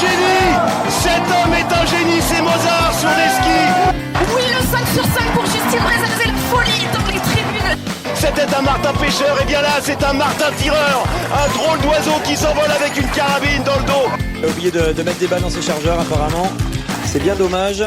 génie! Cet homme est un génie, c'est Mozart sur les skis! Oui, le 5 sur 5 pour Justine Breza, c'est la folie dans les tribunes! C'était un martin pêcheur, et bien là, c'est un martin tireur! Un drôle d'oiseau qui s'envole avec une carabine dans le dos! Il a oublié de mettre des balles dans ses chargeurs apparemment, c'est bien dommage.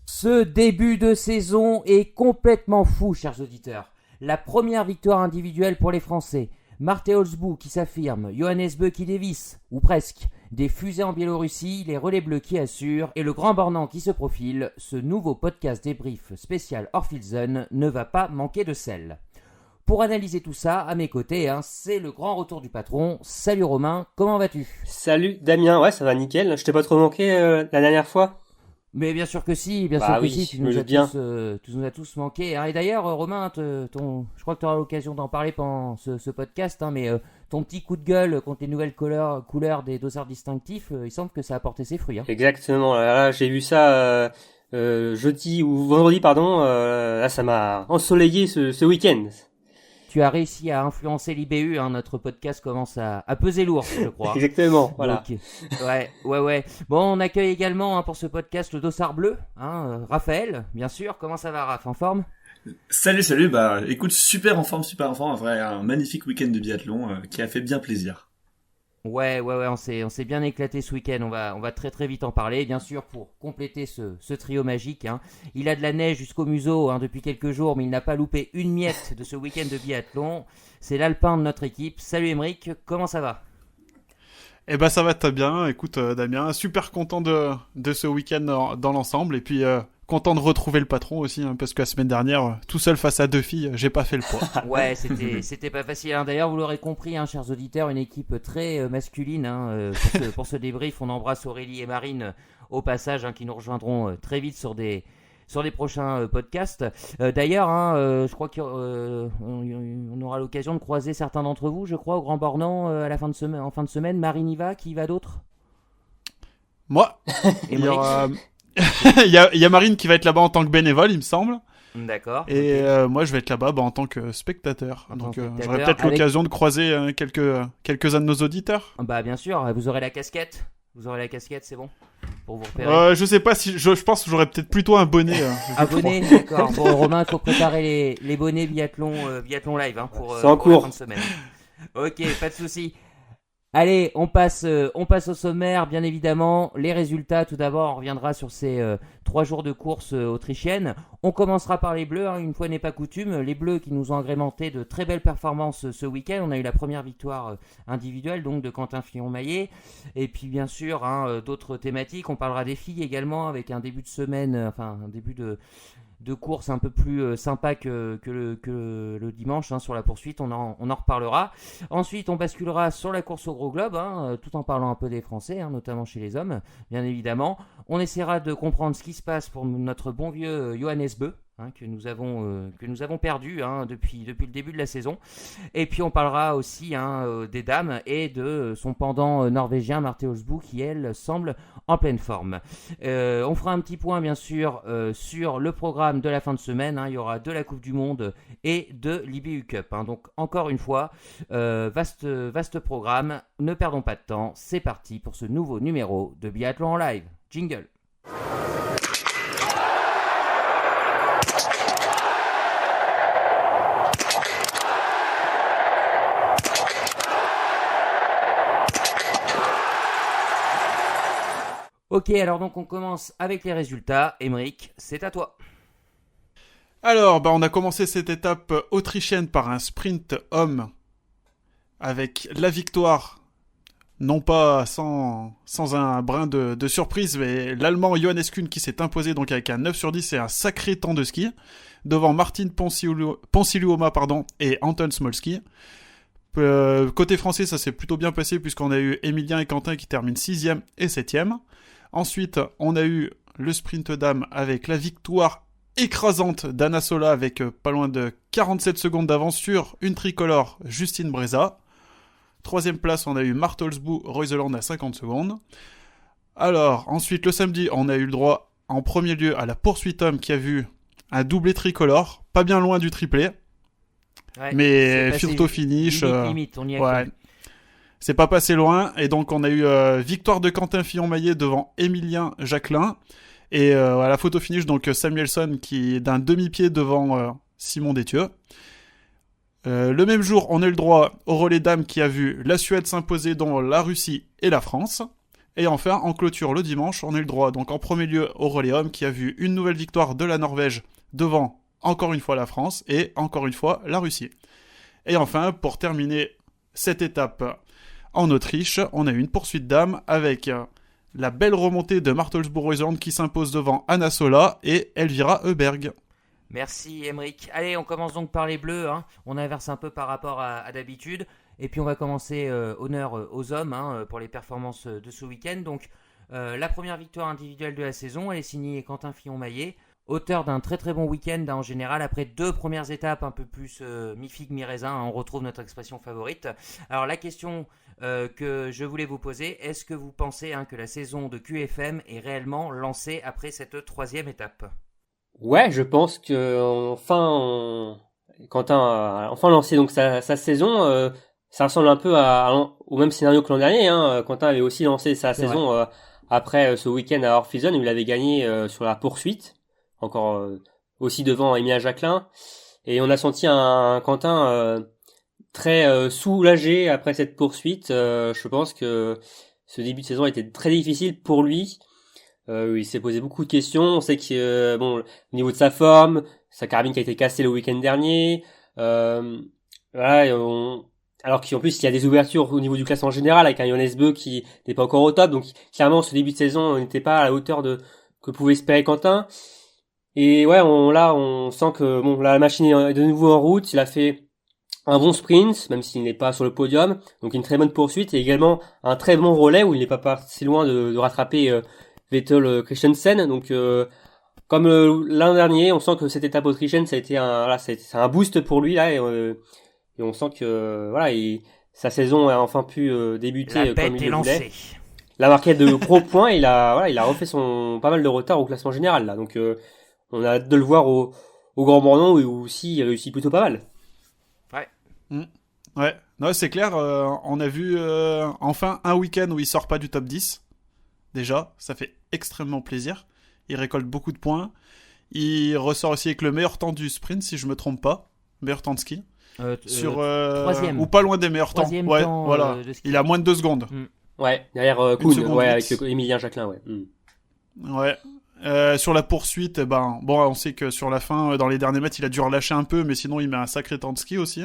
Ce début de saison est complètement fou, chers auditeurs. La première victoire individuelle pour les Français. Marthe Holzbou qui s'affirme, Johannes Beu qui dévisse, ou presque. Des fusées en Biélorussie, les relais bleus qui assurent, et le Grand Bornand qui se profile. Ce nouveau podcast débrief spécial Orphilsen ne va pas manquer de sel. Pour analyser tout ça, à mes côtés, c'est le grand retour du patron. Salut Romain, comment vas-tu ? Salut Damien, ouais ça va nickel, je t'ai pas trop manqué la dernière fois. Mais bien sûr que si, tu nous as tous manqué. Et d'ailleurs, Romain, je crois que tu auras l'occasion d'en parler pendant ce podcast, mais ton petit coup de gueule contre les nouvelles couleurs des dossards distinctifs, il semble que ça a porté ses fruits. Exactement, là j'ai vu ça jeudi ou vendredi, là ça m'a ensoleillé ce week-end. Tu as réussi à influencer l'IBU, notre podcast commence à peser lourd, je crois. Exactement, voilà. Donc, ouais. Bon, on accueille également pour ce podcast le dossard bleu, Raphaël, bien sûr. Comment ça va, Raph, en forme ? Salut, bah écoute, super en forme, un magnifique week-end de biathlon qui a fait bien plaisir. Ouais, on s'est bien éclaté ce week-end, on va très très vite en parler, bien sûr, pour compléter ce trio magique. Il a de la neige jusqu'au museau depuis quelques jours, mais il n'a pas loupé une miette de ce week-end de biathlon. C'est l'alpin de notre équipe. Salut Émeric, comment ça va ? Eh ben ça va très bien, écoute Damien, super content de ce week-end dans l'ensemble, et puis content de retrouver le patron aussi, parce que la semaine dernière, tout seul face à 2 filles, j'ai pas fait le poids. Ouais, c'était pas facile. D'ailleurs, vous l'aurez compris, chers auditeurs, une équipe très masculine. Pour ce débrief, on embrasse Aurélie et Marine au passage, qui nous rejoindront très vite sur des prochains podcasts. D'ailleurs, je crois qu'on aura l'occasion de croiser certains d'entre vous, je crois, au Grand Bornand en fin de semaine. Marine y va, qui y va d'autre ? Moi. Il y a Marine qui va être là-bas en tant que bénévole, il me semble. D'accord. Et moi, je vais être là-bas en tant que spectateur. Donc, j'aurai peut-être l'occasion de croiser quelques-uns de nos auditeurs. Bah, bien sûr, vous aurez la casquette. C'est bon pour vous repérer. Je sais pas si je pense que j'aurais peut-être plutôt un bonnet. Un bonnet, d'accord. Bon, Romain, il faut préparer les bonnets biathlon live pour c'est en cours. La fin de semaine. Ok, pas de souci. Allez, on passe au sommaire, bien évidemment. Les résultats, tout d'abord, on reviendra sur ces 3 jours de course autrichienne. On commencera par les Bleus, une fois n'est pas coutume. Les Bleus qui nous ont agrémenté de très belles performances ce week-end. On a eu la première victoire individuelle, donc de Quentin Fillon-Maillet. Et puis, bien sûr, d'autres thématiques. On parlera des filles également, avec un début de semaine, un début de course un peu plus sympa que le dimanche sur la poursuite, on en reparlera. Ensuite, on basculera sur la course au gros globe, tout en parlant un peu des Français, notamment chez les hommes, bien évidemment. On essaiera de comprendre ce qui se passe pour notre bon vieux Johannes Beu, que nous avons perdu depuis le début de la saison. Et puis on parlera aussi des dames et de son pendant norvégien Marthe Holzbou qui elle semble en pleine forme. On fera un petit point bien sûr sur le programme de la fin de semaine. Il y aura de la Coupe du Monde et de l'IBU Cup. Donc encore une fois, vaste programme. Ne perdons pas de temps. C'est parti pour ce nouveau numéro de Biathlon en live. Jingle. Ok, alors donc on commence avec les résultats. Émeric, c'est à toi. Alors, on a commencé cette étape autrichienne par un sprint homme avec la victoire, non pas sans un brin de surprise, mais l'Allemand Johannes Kuhn qui s'est imposé donc avec un 9 sur 10 et un sacré temps de ski, devant Martin Ponsiluoma et Anton Smolski. Côté français, ça s'est plutôt bien passé puisqu'on a eu Emilien et Quentin qui terminent 6e et 7e. Ensuite, on a eu le sprint dame avec la victoire écrasante d'Anna Sola avec pas loin de 47 secondes d'avance sur une tricolore, Justine Breza. 3e place, on a eu Marthe Holzbou, Reuseland à 50 secondes. Alors, ensuite, le samedi, on a eu le droit en premier lieu à la poursuite homme qui a vu un doublé tricolore, pas bien loin du triplé. Ouais, mais photo finish. Limite, on y a c'est pas passé loin. Et donc, on a eu victoire de Quentin Fillon-Maillet devant Émilien Jacquelin. Et à la photo finish, donc Samuelson qui est d'un demi-pied devant Simon Détieux. Le même jour, on a eu le droit au relais dames qui a vu la Suède s'imposer dans la Russie et la France. Et enfin, en clôture le dimanche, on a eu le droit donc en premier lieu au relais hommes qui a vu une nouvelle victoire de la Norvège devant encore une fois la France et encore une fois la Russie. Et enfin, pour terminer cette étape en Autriche, on a eu une poursuite dames avec la belle remontée de Martelsbourg-Oisland qui s'impose devant Anna Sola et Elvira Heuberg. Merci Emeric. Allez, on commence donc par les Bleus. Hein. On inverse un peu par rapport à d'habitude. Et puis on va commencer honneur aux hommes pour les performances de ce week-end. Donc la première victoire individuelle de la saison, elle est signée Quentin Fillon-Maillet, auteur d'un très très bon week-end en général. Après 2 premières étapes un peu plus mi-figue mi-raisin, on retrouve notre expression favorite. Alors la question que je voulais vous poser, est-ce que vous pensez que la saison de QFM est réellement lancée après cette 3e étape ? Ouais, je pense que Quentin a enfin lancé donc sa saison. Ça ressemble un peu au même scénario que l'an dernier. Quentin avait aussi lancé sa saison après ce week-end à Orpheus où il avait gagné sur la poursuite, encore aussi devant Émilien Jacquelin. Et on a senti un Quentin très soulagé après cette poursuite. Je pense que ce début de saison était très difficile pour lui. Il s'est posé beaucoup de questions. On sait que au niveau de sa forme, sa carabine qui a été cassée le week-end dernier, alors qu'en plus il y a des ouvertures au niveau du classement général avec un Johannes Beu qui n'est pas encore au top. Donc clairement ce début de saison n'était pas à la hauteur que pouvait espérer Quentin. Et ouais, on sent que la machine est de nouveau en route. Il a fait un bon sprint, même s'il n'est pas sur le podium. Donc une très bonne poursuite et également un très bon relais où il n'est pas parti loin de rattraper Vettel Christensen. Donc comme l'an dernier, on sent que cette étape autrichienne ça a été un boost pour lui là et on sent que sa saison a enfin pu débuter comme il le voulait. Il a marqué de gros points et il a refait pas mal de retard au classement général là. Donc on a hâte de le voir au Grand Bornand où aussi il réussit plutôt pas mal. Ouais. Ouais, non, c'est clair, on a vu enfin un week-end où il sort pas du top 10. Déjà, ça fait extrêmement plaisir. Il récolte beaucoup de points. Il ressort aussi avec le meilleur temps du sprint, si je me trompe pas. Meilleur temps de ski. Sur troisième. Ou pas loin des meilleurs temps. Ouais, temps, voilà. de Il a moins de 2 secondes. Ouais, derrière Kuhn, avec Émilien Jacquelin, ouais. Ouais. Sur la poursuite, on sait que sur la fin, dans les derniers mètres, il a dû relâcher un peu, mais sinon, il met un sacré temps de ski aussi.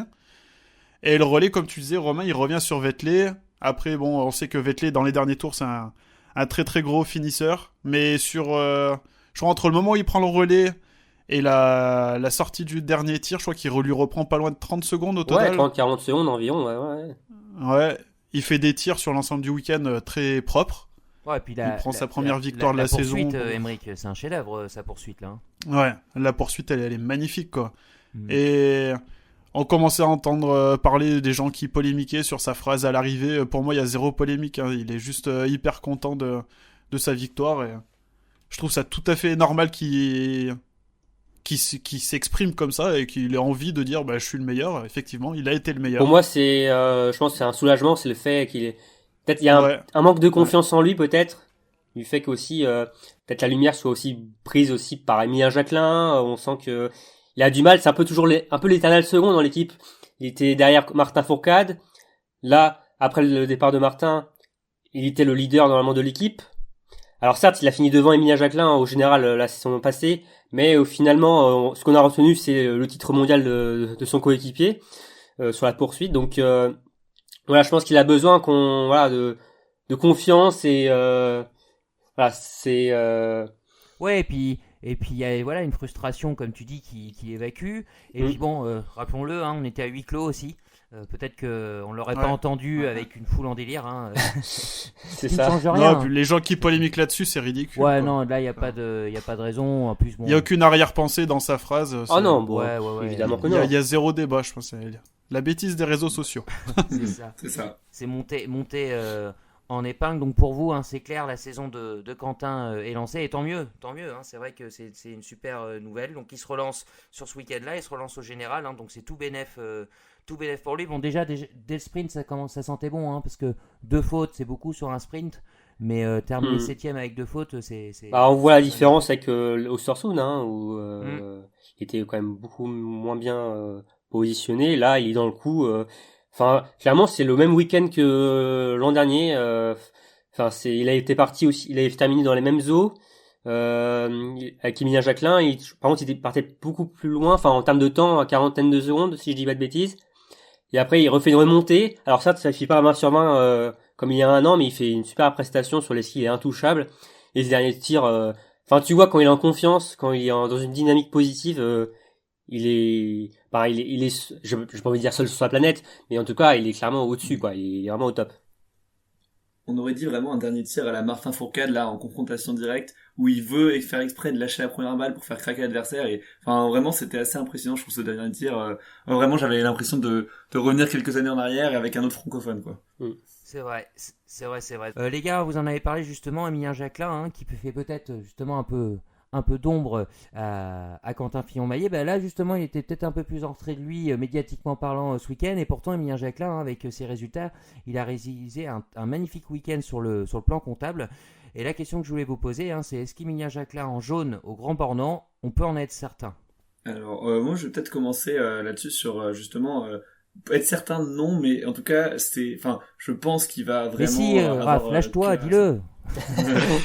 Et le relais, comme tu disais, Romain, il revient sur Vettel. Après, on sait que Vettel, dans les derniers tours, c'est un très très gros finisseur. Mais je crois entre le moment où il prend le relais et la sortie du dernier tir, je crois qu'il lui reprend pas loin de 30 secondes au total. Ouais, 30-40 secondes environ, ouais. Ouais, il fait des tirs sur l'ensemble du week-end très propres. Ouais, et puis il prend sa première victoire de la saison. La poursuite, Emeric, c'est un chef-d'œuvre, sa poursuite là. Ouais, la poursuite, elle est magnifique, quoi. Et on commençait à entendre parler des gens qui polémiquaient sur sa phrase à l'arrivée. Pour moi, il y a zéro polémique. Il est juste hyper content de sa victoire. Et je trouve ça tout à fait normal qu'il s'exprime comme ça et qu'il ait envie de dire je suis le meilleur. Effectivement, il a été le meilleur. Pour moi, je pense que c'est un soulagement, c'est le fait qu'il est... Peut-être il y a un manque de confiance en lui, peut-être. Du fait qu'aussi, peut-être la lumière soit aussi prise aussi par Émilien Jacquelin. On sent que il a du mal, c'est un peu toujours un peu l'éternel second dans l'équipe. Il était derrière Martin Fourcade. Là, après le départ de Martin, il était le leader normalement de l'équipe. Alors certes, il a fini devant Émilien Jacquelin au général la saison passée, mais finalement, ce qu'on a retenu, c'est le titre mondial de son coéquipier sur la poursuite. Donc je pense qu'il a besoin de confiance et c'est ouais, et puis il y a une frustration comme tu dis qui évacue et puis rappelons-le on était à huis clos aussi. Peut-être qu'on l'aurait pas entendu avec une foule en délire. C'est ça. Ne change rien. Non, les gens qui polémiquent là-dessus, c'est ridicule. Ouais, quoi. non, là il y a pas de raison. En plus, il y a aucune arrière-pensée dans sa phrase. Oh non, ouais. évidemment que non. Il y a zéro débat, je pense. La bêtise des réseaux sociaux. C'est ça. C'est monté en épingle. Donc pour vous, c'est clair, la saison de Quentin est lancée. Et tant mieux. C'est vrai que c'est une super nouvelle. Donc il se relance sur ce week-end-là, il se relance au général. Donc c'est tout bénef tout bénef pour lui. Bon, déjà, dès le sprint, ça sentait bon, hein, parce que 2 fautes, c'est beaucoup sur un sprint. Mais terminer 7ème avec 2 fautes, c'est... Bah, on voit la différence avec Östersund, hein, où il était quand même beaucoup moins bien positionné. Là, il est dans le coup. Enfin, clairement, c'est le même week-end que l'an dernier. Enfin, il a été parti aussi, il avait terminé dans les mêmes eaux. Avec Emilien Jacquelin, par contre, il partait beaucoup plus loin, enfin en termes de temps, à quarantaine de secondes, si je dis pas de bêtises. Et après, il refait une remontée. Alors ça ne fait pas à main sur main comme il y a un an, mais il fait une super prestation sur les skis, il est intouchable. Et ce dernier tir, enfin tu vois quand il est en confiance, quand il est dans une dynamique positive, il est, je peux pas envie de dire seul sur sa planète, mais en tout cas, il est clairement au-dessus, quoi. Il est vraiment au top. On aurait dit vraiment un dernier tir à la Martin Fourcade, là, en confrontation directe, où il veut faire exprès de lâcher la première balle pour faire craquer l'adversaire, et, enfin, vraiment, c'était assez impressionnant, je trouve, ce dernier tir. Vraiment, j'avais l'impression de revenir quelques années en arrière et avec un autre francophone, quoi. C'est vrai. Les gars, vous en avez parlé justement, Emilien Jacquelin, hein, qui fait peut-être justement un peu d'ombre à Quentin Fillon-Maillet. Ben là, justement, il était peut-être un peu plus en retrait de lui, médiatiquement parlant, ce week-end. Et pourtant, Emilien Jacquelin, hein, avec ses résultats, il a réalisé un magnifique week-end sur le plan comptable. Et la question que je voulais vous poser, hein, c'est est-ce qu'Emilien Jacquelin en jaune au Grand Bornand, on peut en être certain? Alors, moi, je vais peut-être commencer là-dessus sur, justement... être certain, non, mais en tout cas, je pense qu'il va vraiment... Mais si, Raph, lâche-toi, dis-le.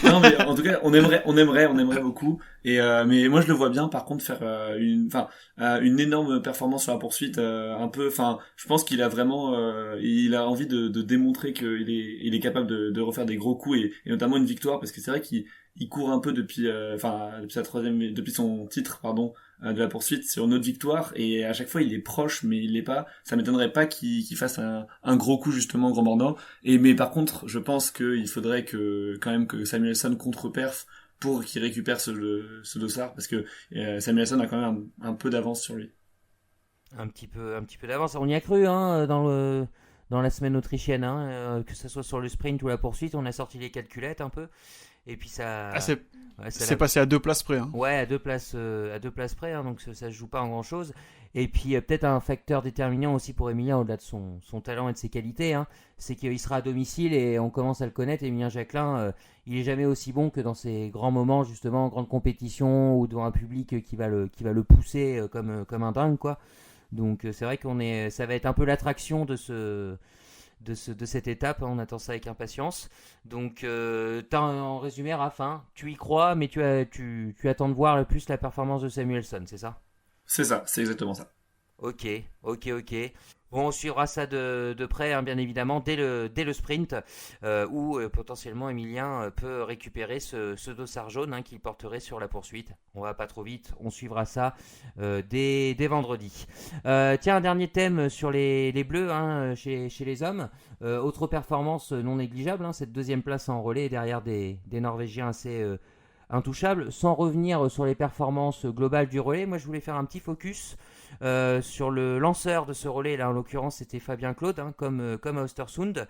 Non, mais en tout cas, on aimerait beaucoup. Et mais moi, je le vois bien, par contre, faire une énorme performance sur la poursuite, un peu. Enfin, je pense qu'il a vraiment, il a envie de démontrer il est capable de refaire des gros coups et notamment une victoire, parce que c'est vrai qu'il court un peu depuis depuis son titre, pardon, de la poursuite sur une autre victoire, et à chaque fois il est proche mais il l'est pas. Ça m'étonnerait pas qu'il fasse un gros coup justement au Grand Bornand. Mais par contre, je pense qu'il faudrait quand même que Samuelsson contre-perf pour qu'il récupère ce dossard, parce que Samuelsson a quand même un peu d'avance sur lui. Un petit peu d'avance. On y a cru, hein, dans la semaine autrichienne, hein, que ce soit sur le sprint ou la poursuite, on a sorti les calculettes un peu. Et puis ça. C'est passé à 2 places près. Hein. Ouais, à deux places près, hein, donc ça se joue pas en grand chose. Et puis peut-être un facteur déterminant aussi pour Emilien, au-delà de son talent et de ses qualités, hein, c'est qu'il sera à domicile et on commence à le connaître. Emilien Jacquelin, il est jamais aussi bon que dans ces grands moments, justement, en grande compétition ou devant un public qui va le pousser comme un dingue, quoi. Donc c'est vrai ça va être un peu l'attraction de cette étape, on attend ça avec impatience. Donc en résumé, Raph, hein, tu y crois, mais tu attends de voir le plus la performance de Samuelsson, c'est ça? C'est ça, c'est exactement ça. Ok. Bon, on suivra ça de près, hein, bien évidemment, dès le sprint, où potentiellement Emilien peut récupérer ce dossard jaune, hein, qu'il porterait sur la poursuite. On va pas trop vite, on suivra ça dès vendredi. Tiens, un dernier thème sur les bleus, hein, chez les hommes. Autre performance non négligeable, hein, cette deuxième place en relais derrière des Norvégiens assez intouchables. Sans revenir sur les performances globales du relais, moi je voulais faire un petit focus sur le lanceur de ce relais, là en l'occurrence c'était Fabien Claude, hein, comme à Östersund.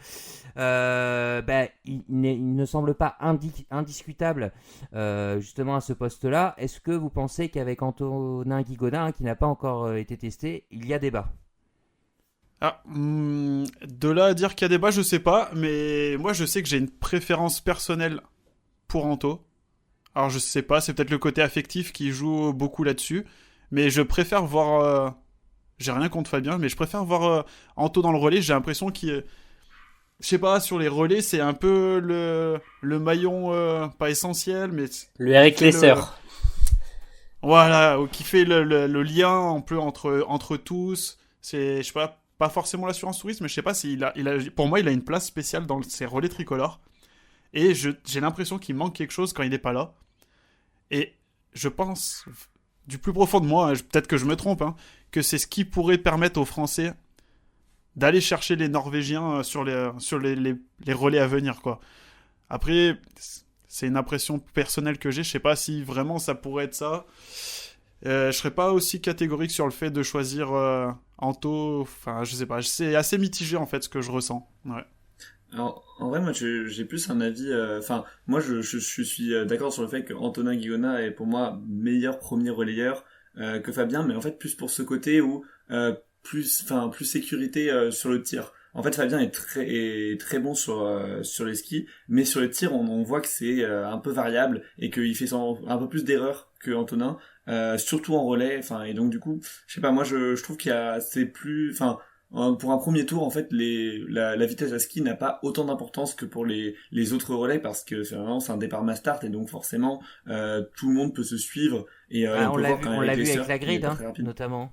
Il ne semble pas indiscutable justement à ce poste-là. Est-ce que vous pensez qu'avec Antonin Guigodin, hein, qui n'a pas encore été testé, il y a débat? De là à dire qu'il y a débat, je sais pas, mais moi je sais que j'ai une préférence personnelle pour Anto. Alors je sais pas, c'est peut-être le côté affectif qui joue beaucoup là-dessus. Mais je préfère voir... j'ai rien contre Fabien, mais je préfère voir Anto dans le relais. J'ai l'impression qu'il... Je sais pas, sur les relais, c'est un peu le maillon pas essentiel, mais... Le Eric Lesser. Voilà, qui fait le lien un peu entre tous. C'est, je sais pas forcément l'assurance touriste, mais je sais pas s'il pour moi, il a une place spéciale dans ces relais tricolores. Et j'ai l'impression qu'il manque quelque chose quand il n'est pas là. Et je pense... du plus profond de moi, peut-être que je me trompe, hein, que c'est ce qui pourrait permettre aux Français d'aller chercher les Norvégiens sur les relais à venir, quoi. Après, c'est une impression personnelle que j'ai, je sais pas si vraiment ça pourrait être ça. Je serais pas aussi catégorique sur le fait de choisir Anto, enfin je sais pas, c'est assez mitigé en fait ce que je ressens. Ouais. Alors, en vrai, moi, j'ai plus un avis... moi, je suis d'accord sur le fait que Antonin Guigodin est, pour moi, meilleur premier relayeur que Fabien, mais en fait, plus pour ce côté où plus sécurité sur le tir. En fait, Fabien est très bon sur les skis, mais sur les tirs, on voit que c'est un peu variable et qu'il fait un peu plus d'erreurs que Antonin, surtout en relais. Enfin, et donc du coup, je sais pas, moi je trouve c'est plus, enfin, pour un premier tour, en fait, la vitesse à ski n'a pas autant d'importance que pour les autres relais parce que c'est un départ mass start et donc forcément tout le monde peut se suivre et Ah, on peut voir quand on l'a vu Lesser, avec la il est grid, pas hein, très rapide. notamment.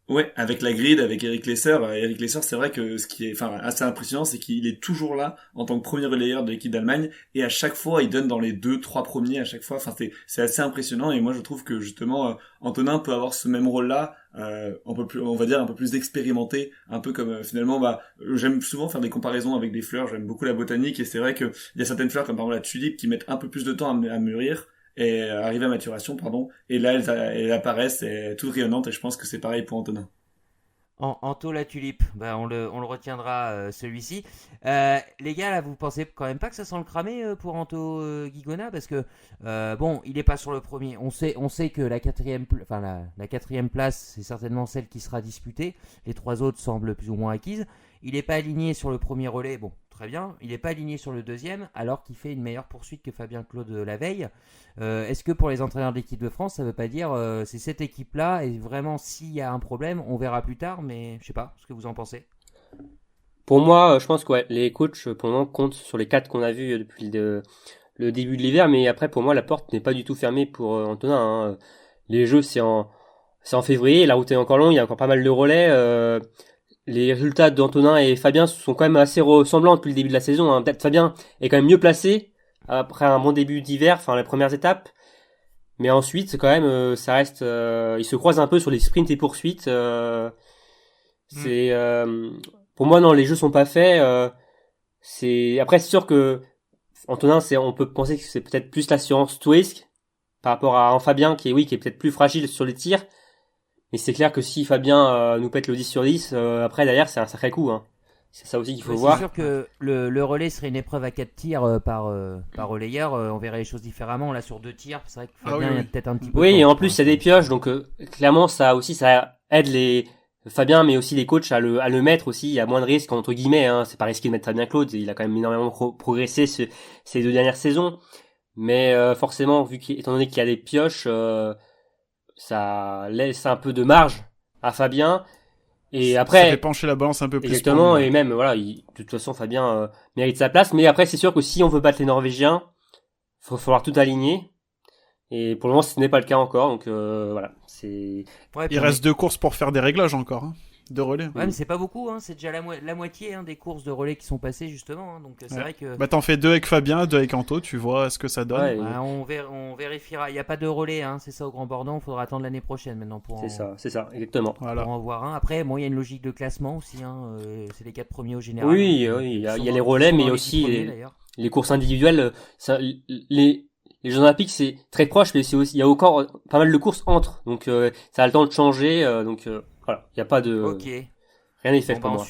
Ouais, avec la grid, avec Eric Lesser. Eric Lesser, c'est vrai que ce qui est, assez impressionnant, c'est qu'il est toujours là en tant que premier relayeur de l'équipe d'Allemagne et à chaque fois, il donne dans les 2-3 premiers à chaque fois. Enfin, c'est assez impressionnant et moi, je trouve que justement, Antonin peut avoir ce même rôle-là, un peu plus, on va dire un peu plus expérimenté, un peu comme finalement, j'aime souvent faire des comparaisons avec des fleurs. J'aime beaucoup la botanique et c'est vrai que il y a certaines fleurs comme par exemple la tulipe qui mettent un peu plus de temps à mûrir et arriver à maturation, pardon. Et là, elles apparaissent toutes rayonnantes et je pense que c'est pareil pour Antonin. Anto la tulipe, on le retiendra celui-ci. Les gars, là, vous pensez quand même pas que ça sent le cramé pour Anto Guigona parce que il est pas sur le premier. On sait que la quatrième place, c'est certainement celle qui sera disputée. Les 3 autres semblent plus ou moins acquises. Il n'est pas aligné sur le premier relais, bon, très bien. Il n'est pas aligné sur le deuxième, alors qu'il fait une meilleure poursuite que Fabien Claude la veille. Est-ce que pour les entraîneurs de l'équipe de France, ça ne veut pas dire c'est cette équipe-là, et vraiment s'il y a un problème, on verra plus tard, mais je sais pas ce que vous en pensez. Pour moi, je pense que ouais, les coachs pour le moment comptent sur les 4 qu'on a vus depuis le début de l'hiver, mais après pour moi la porte n'est pas du tout fermée pour Antonin. Hein. Les jeux c'est en février, la route est encore longue, il y a encore pas mal de relais. Les résultats d'Antonin et Fabien sont quand même assez ressemblants depuis le début de la saison. Hein. Peut-être Fabien est quand même mieux placé après un bon début d'hiver, enfin les premières étapes. Mais ensuite, c'est quand même, ça reste, ils se croisent un peu sur les sprints et poursuites. Pour moi, non, les jeux sont pas faits. Après, c'est sûr que Antonin, on peut penser que c'est peut-être plus l'assurance tout risque par rapport à un Fabien qui est peut-être plus fragile sur les tirs. Mais c'est clair que si Fabien nous pète le 10 sur 10, après derrière c'est un sacré coup. Hein. C'est ça aussi qu'il faut voir. C'est sûr que le relais serait une épreuve à 4 tirs par relayeur. On verrait les choses différemment. Là, sur 2 tirs, c'est vrai que Fabien est peut-être un petit peu... Oui, et en plus, il y a des pioches. Donc, clairement, ça aide Fabien, mais aussi les coachs à le mettre aussi. Il y a moins de risques, entre guillemets. Hein. C'est pas risqué de mettre Fabien Claude. Il a quand même énormément progressé ces 2 dernières saisons. Mais forcément, étant donné qu'il y a des pioches... ça laisse un peu de marge à Fabien et après ça fait pencher la balance un peu plus exactement et même voilà de toute façon Fabien mérite sa place, mais après c'est sûr que si on veut battre les Norvégiens il va falloir tout aligner et pour le moment ce n'est pas le cas encore donc voilà c'est il reste 2 courses pour faire des réglages encore hein. De relais. Ouais, mais c'est pas beaucoup, hein. C'est déjà la moitié des courses de relais qui sont passées justement. Hein. Donc c'est vrai que. T'en fais 2 avec Fabien, 2 avec Anto, tu vois ce que ça donne. Ouais, on vérifiera. Il n'y a pas de relais, hein. C'est ça au Grand Bordon. Il faudra attendre l'année prochaine maintenant pour. C'est ça, exactement. Pour en voir un. Après, il y a une logique de classement aussi. Hein. C'est les 4 premiers au général. Oui, il y a les relais, mais il y a aussi les courses individuelles. Les Jeux Olympiques c'est très proche, mais il y a encore pas mal de courses entre, donc ça a le temps de changer, donc. Voilà, il n'y a pas de... Ok. Rien n'est fait pour moi.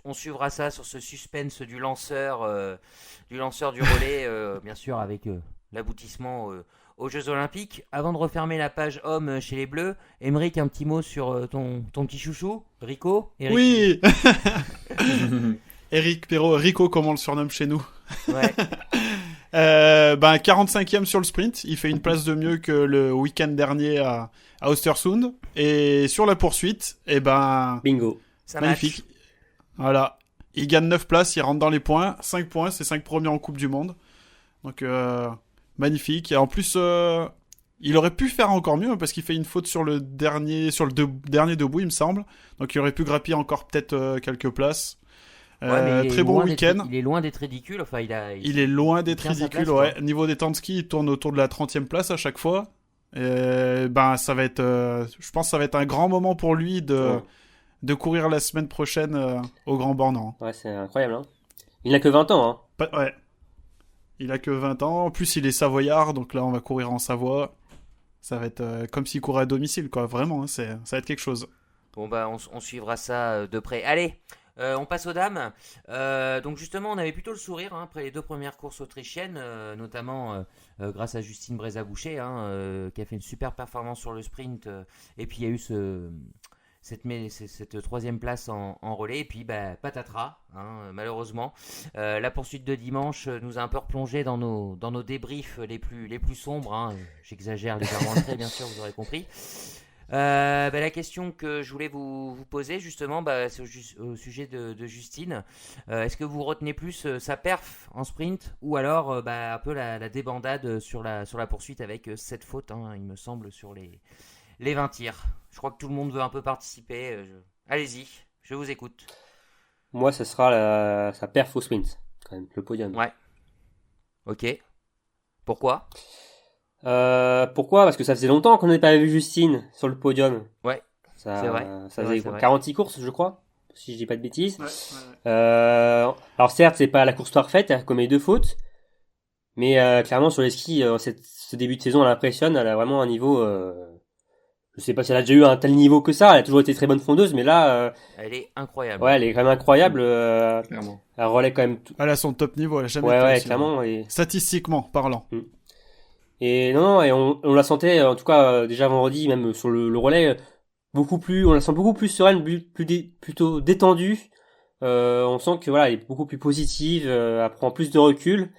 On suivra ça sur ce suspense du lanceur du relais, bien sûr, avec l'aboutissement aux Jeux Olympiques. Avant de refermer la page homme chez les Bleus, Aymeric, un petit mot sur ton petit chouchou, Rico. Eric. Oui. Eric Perrault, Rico comme on le surnomme chez nous. Ouais. 45e sur le sprint, il fait une place de mieux que le week-end dernier à Östersund. Et sur la poursuite, bingo, ça magnifique. Match. Voilà, il gagne 9 places, il rentre dans les points, 5 points, c'est 5 premiers en Coupe du Monde. Donc magnifique. Et en plus, il aurait pu faire encore mieux parce qu'il fait une faute sur le dernier debout, il me semble. Donc il aurait pu grappiller encore peut-être quelques places. Très bon week-end. Il est loin d'être ridicule. Enfin, il est loin d'être ridicule. Place, ouais. Niveau des temps de ski, il tourne autour de la 30e place à chaque fois. Ça va être, je pense, que ça va être un grand moment pour lui de courir la semaine prochaine au Grand Bornand. Ouais, c'est incroyable. Hein. Il n'a que 20 ans. Hein. Ouais. Il a que 20 ans. En plus, il est savoyard, donc là, on va courir en Savoie. Ça va être comme s'il courait à domicile, quoi. Vraiment, hein, ça va être quelque chose. Bon, on suivra ça de près. Allez. On passe aux dames. Donc justement, on avait plutôt le sourire après les 2 premières courses autrichiennes, notamment grâce à Justine Brézaboucher, qui a fait une super performance sur le sprint. Et puis il y a eu cette troisième place en relais. Et puis patatras, hein, malheureusement. La poursuite de dimanche nous a un peu replongé dans nos débriefs les plus sombres. Hein. J'exagère légèrement le trait, bien sûr, vous aurez compris. La question que je voulais vous poser justement, c'est au sujet de Justine. Est-ce que vous retenez plus sa perf en sprint ou alors un peu la débandade sur la poursuite avec 7 fautes, hein, il me semble, sur les 20 tirs. Je crois que tout le monde veut un peu participer. Allez-y, je vous écoute. Moi, ça sera sa perf au sprint, quand même, le podium. Ouais. Ok. Pourquoi ? Pourquoi ? Parce que ça faisait longtemps qu'on n'avait pas vu Justine sur le podium. Ouais, c'est vrai. Ça faisait c'est vrai. 46 courses, je crois, si je dis pas de bêtises. Ouais. Alors certes, c'est pas la course parfaite, elle a commis 2 fautes, mais clairement sur les skis, ce début de saison, elle impressionne. Elle a vraiment un niveau. Je sais pas si elle a déjà eu un tel niveau que ça. Elle a toujours été très bonne fondeuse, mais là, Elle est incroyable. ouais, elle est quand même incroyable. Clairement. Elle relaie quand même. Elle a son top niveau, elle a jamais Ouais, été ouais, aussi, clairement. Et... statistiquement parlant. Et non, et on la sentait, en tout cas, déjà vendredi, même sur le relais, on la sent beaucoup plus sereine, plutôt détendue. On sent que voilà, elle est beaucoup plus positive, elle prend plus de recul.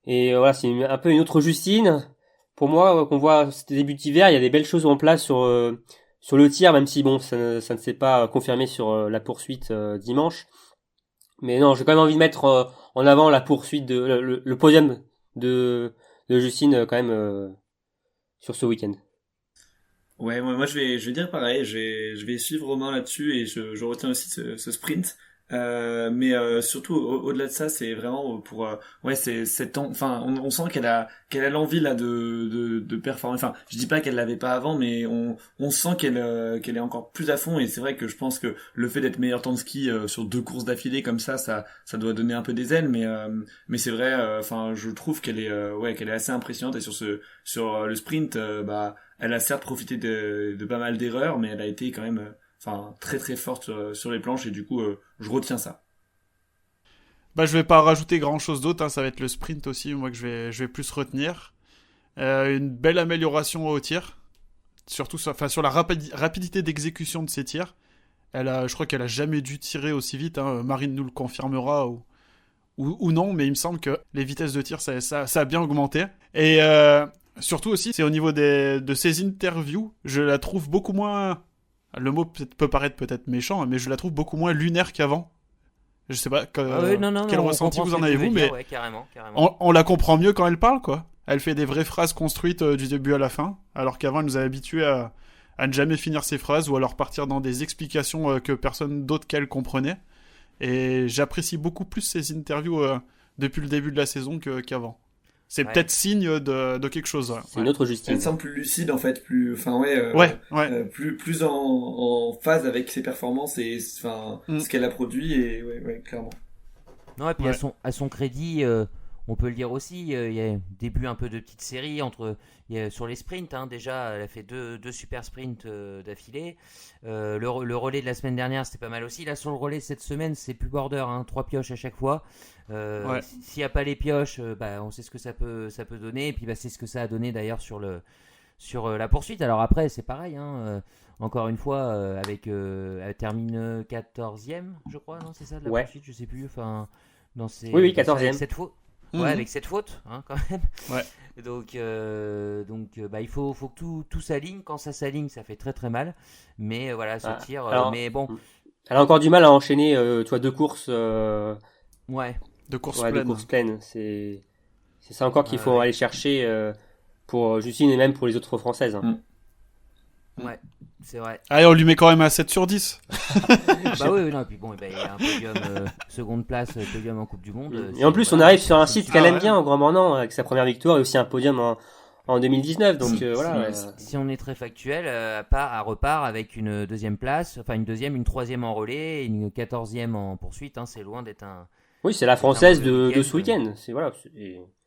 Et voilà, c'est un peu une autre Justine. Pour moi, qu'on voit ce début d'hiver, il y a des belles choses en place sur le tir, même si bon, ça ne s'est pas confirmé sur la poursuite dimanche. Mais non, j'ai quand même envie de mettre en avant la poursuite le podium de Justine quand même sur ce week-end. Ouais, moi je vais dire pareil, je vais suivre Romain là-dessus et je retiens aussi ce sprint. Mais surtout au-delà de ça, c'est vraiment pour ouais, c'est cette enfin on sent qu'elle a l'envie là de performer. Enfin, je dis pas qu'elle l'avait pas avant, mais on sent qu'elle est encore plus à fond, et c'est vrai que je pense que le fait d'être meilleur temps de ski sur 2 courses d'affilée comme ça doit donner un peu des ailes, mais c'est vrai, enfin je trouve qu'elle est assez impressionnante, et sur le sprint elle a certes profité de pas mal d'erreurs, mais elle a été quand même très très forte sur les planches, et du coup je retiens ça. Je vais pas rajouter grand chose d'autre, hein, ça va être le sprint aussi, moi que je vais plus retenir. Une belle amélioration au tir, surtout sur la rapidité d'exécution de ses tirs. Je crois qu'elle a jamais dû tirer aussi vite, hein. Marine nous le confirmera ou non, mais il me semble que les vitesses de tir ça a bien augmenté. Et surtout aussi, c'est au niveau de ses interviews, je la trouve beaucoup moins... Le mot peut paraître peut-être méchant, mais je la trouve beaucoup moins lunaire qu'avant. Je sais pas quel ressenti vous en avez, vous, mais ouais, carrément. on la comprend mieux quand elle parle, quoi. Elle fait des vraies phrases construites du début à la fin, alors qu'avant elle nous avait habitués à ne jamais finir ses phrases, ou alors partir dans des explications que personne d'autre qu'elle comprenait. Et j'apprécie beaucoup plus ses interviews depuis le début de la saison qu'avant. C'est peut-être signe de quelque chose. Ouais. C'est une autre Justine. Elle semble plus lucide en fait, plus plus en phase avec ses performances et ce qu'elle a produit, et ouais clairement. Non, et puis à son crédit, on peut le dire aussi, il y a début un peu de petite série sur les sprints, hein, déjà elle a fait deux super sprints d'affilée. Le relais de la semaine dernière, c'était pas mal aussi. Là sur le relais cette semaine, c'est plus border, 3 pioches à chaque fois. S'il n'y a pas les pioches, on sait ce que ça peut donner, et puis c'est ce que ça a donné d'ailleurs sur la poursuite. Alors après c'est pareil, encore une fois, elle termine 14e, je crois, non, c'est ça, de la poursuite, je sais plus, dans ses... Oui, 14e. Avec cette faute. Ouais, avec cette faute, quand même. Ouais. Donc, il faut que tout s'aligne. Quand ça s'aligne, ça fait très très mal. Mais voilà, ce tir. Alors, mais bon. Elle a encore du mal à enchaîner, 2 courses. Ouais. 2 courses pleines. 2 courses pleines. C'est ça encore qu'il faut aller chercher pour Justine et même pour les autres françaises. Hein. Ouais, c'est vrai. Allez, on lui met quand même à 7 sur 10. Oui, non, et puis bon, il y a un podium, seconde place, podium en Coupe du Monde. Et en plus, on arrive sur un site qu'elle aime bien, au Grand Bornand, avec sa première victoire, et aussi un podium en 2019. Donc voilà. Si on est très factuel, elle repart avec une deuxième place, une troisième en relais, et une 14e en poursuite. C'est loin d'être un. Oui, c'est la française de ce week-end. C'est voilà.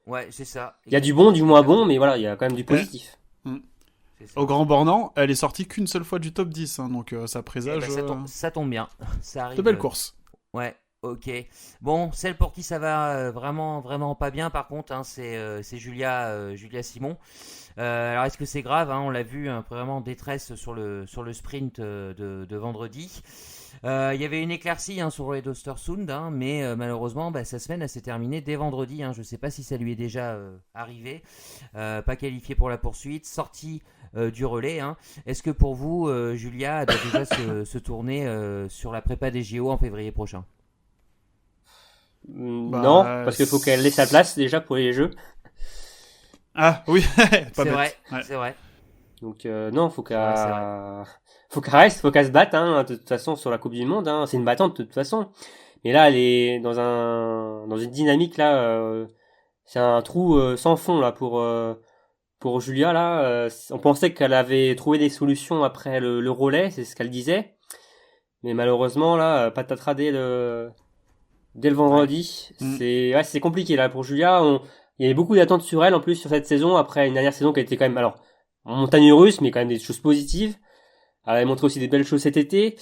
Ouais, c'est ça. Il y a du bon, du moins bon, mais voilà, il y a quand même du positif. Au Grand Bornand, elle est sortie qu'une seule fois du top 10, donc ça présage... ça tombe bien, ça arrive... De belles courses. Ouais, ok. Bon, celle pour qui ça va vraiment, vraiment pas bien, par contre, c'est Julia Simon. Alors est-ce que c'est grave, hein, on l'a vu, hein, vraiment détresse sur le sprint de vendredi. Il y avait une éclaircie, hein, sur Red Ostersund, hein, mais malheureusement sa semaine elle s'est terminée dès vendredi, hein. Je ne sais pas si ça lui est déjà arrivé. Pas qualifié pour la poursuite, sorti du relais, hein. Est-ce que pour vous, Julia doit déjà se tourner sur la prépa des JO en février prochain? Non, parce qu'il faut qu'elle laisse sa place déjà pour les Jeux. Ah oui, pas C'est bête. vrai, Ouais. c'est vrai. Donc non, faut qu'elle Ouais, c'est vrai. faut qu'elle se batte, hein, de toute façon sur la Coupe du Monde, hein. C'est une battante de toute façon. Mais là, elle est dans une dynamique là. C'est un trou sans fond là pour Julia là. On pensait qu'elle avait trouvé des solutions après le relais, c'est ce qu'elle disait. Mais malheureusement là, patatras dès le vendredi, c'est compliqué là pour Julia. Il y avait beaucoup d'attentes sur elle en plus sur cette saison après une dernière saison qui a été quand même alors en montagne russe, mais quand même des choses positives. Elle avait montré aussi des belles choses cet été.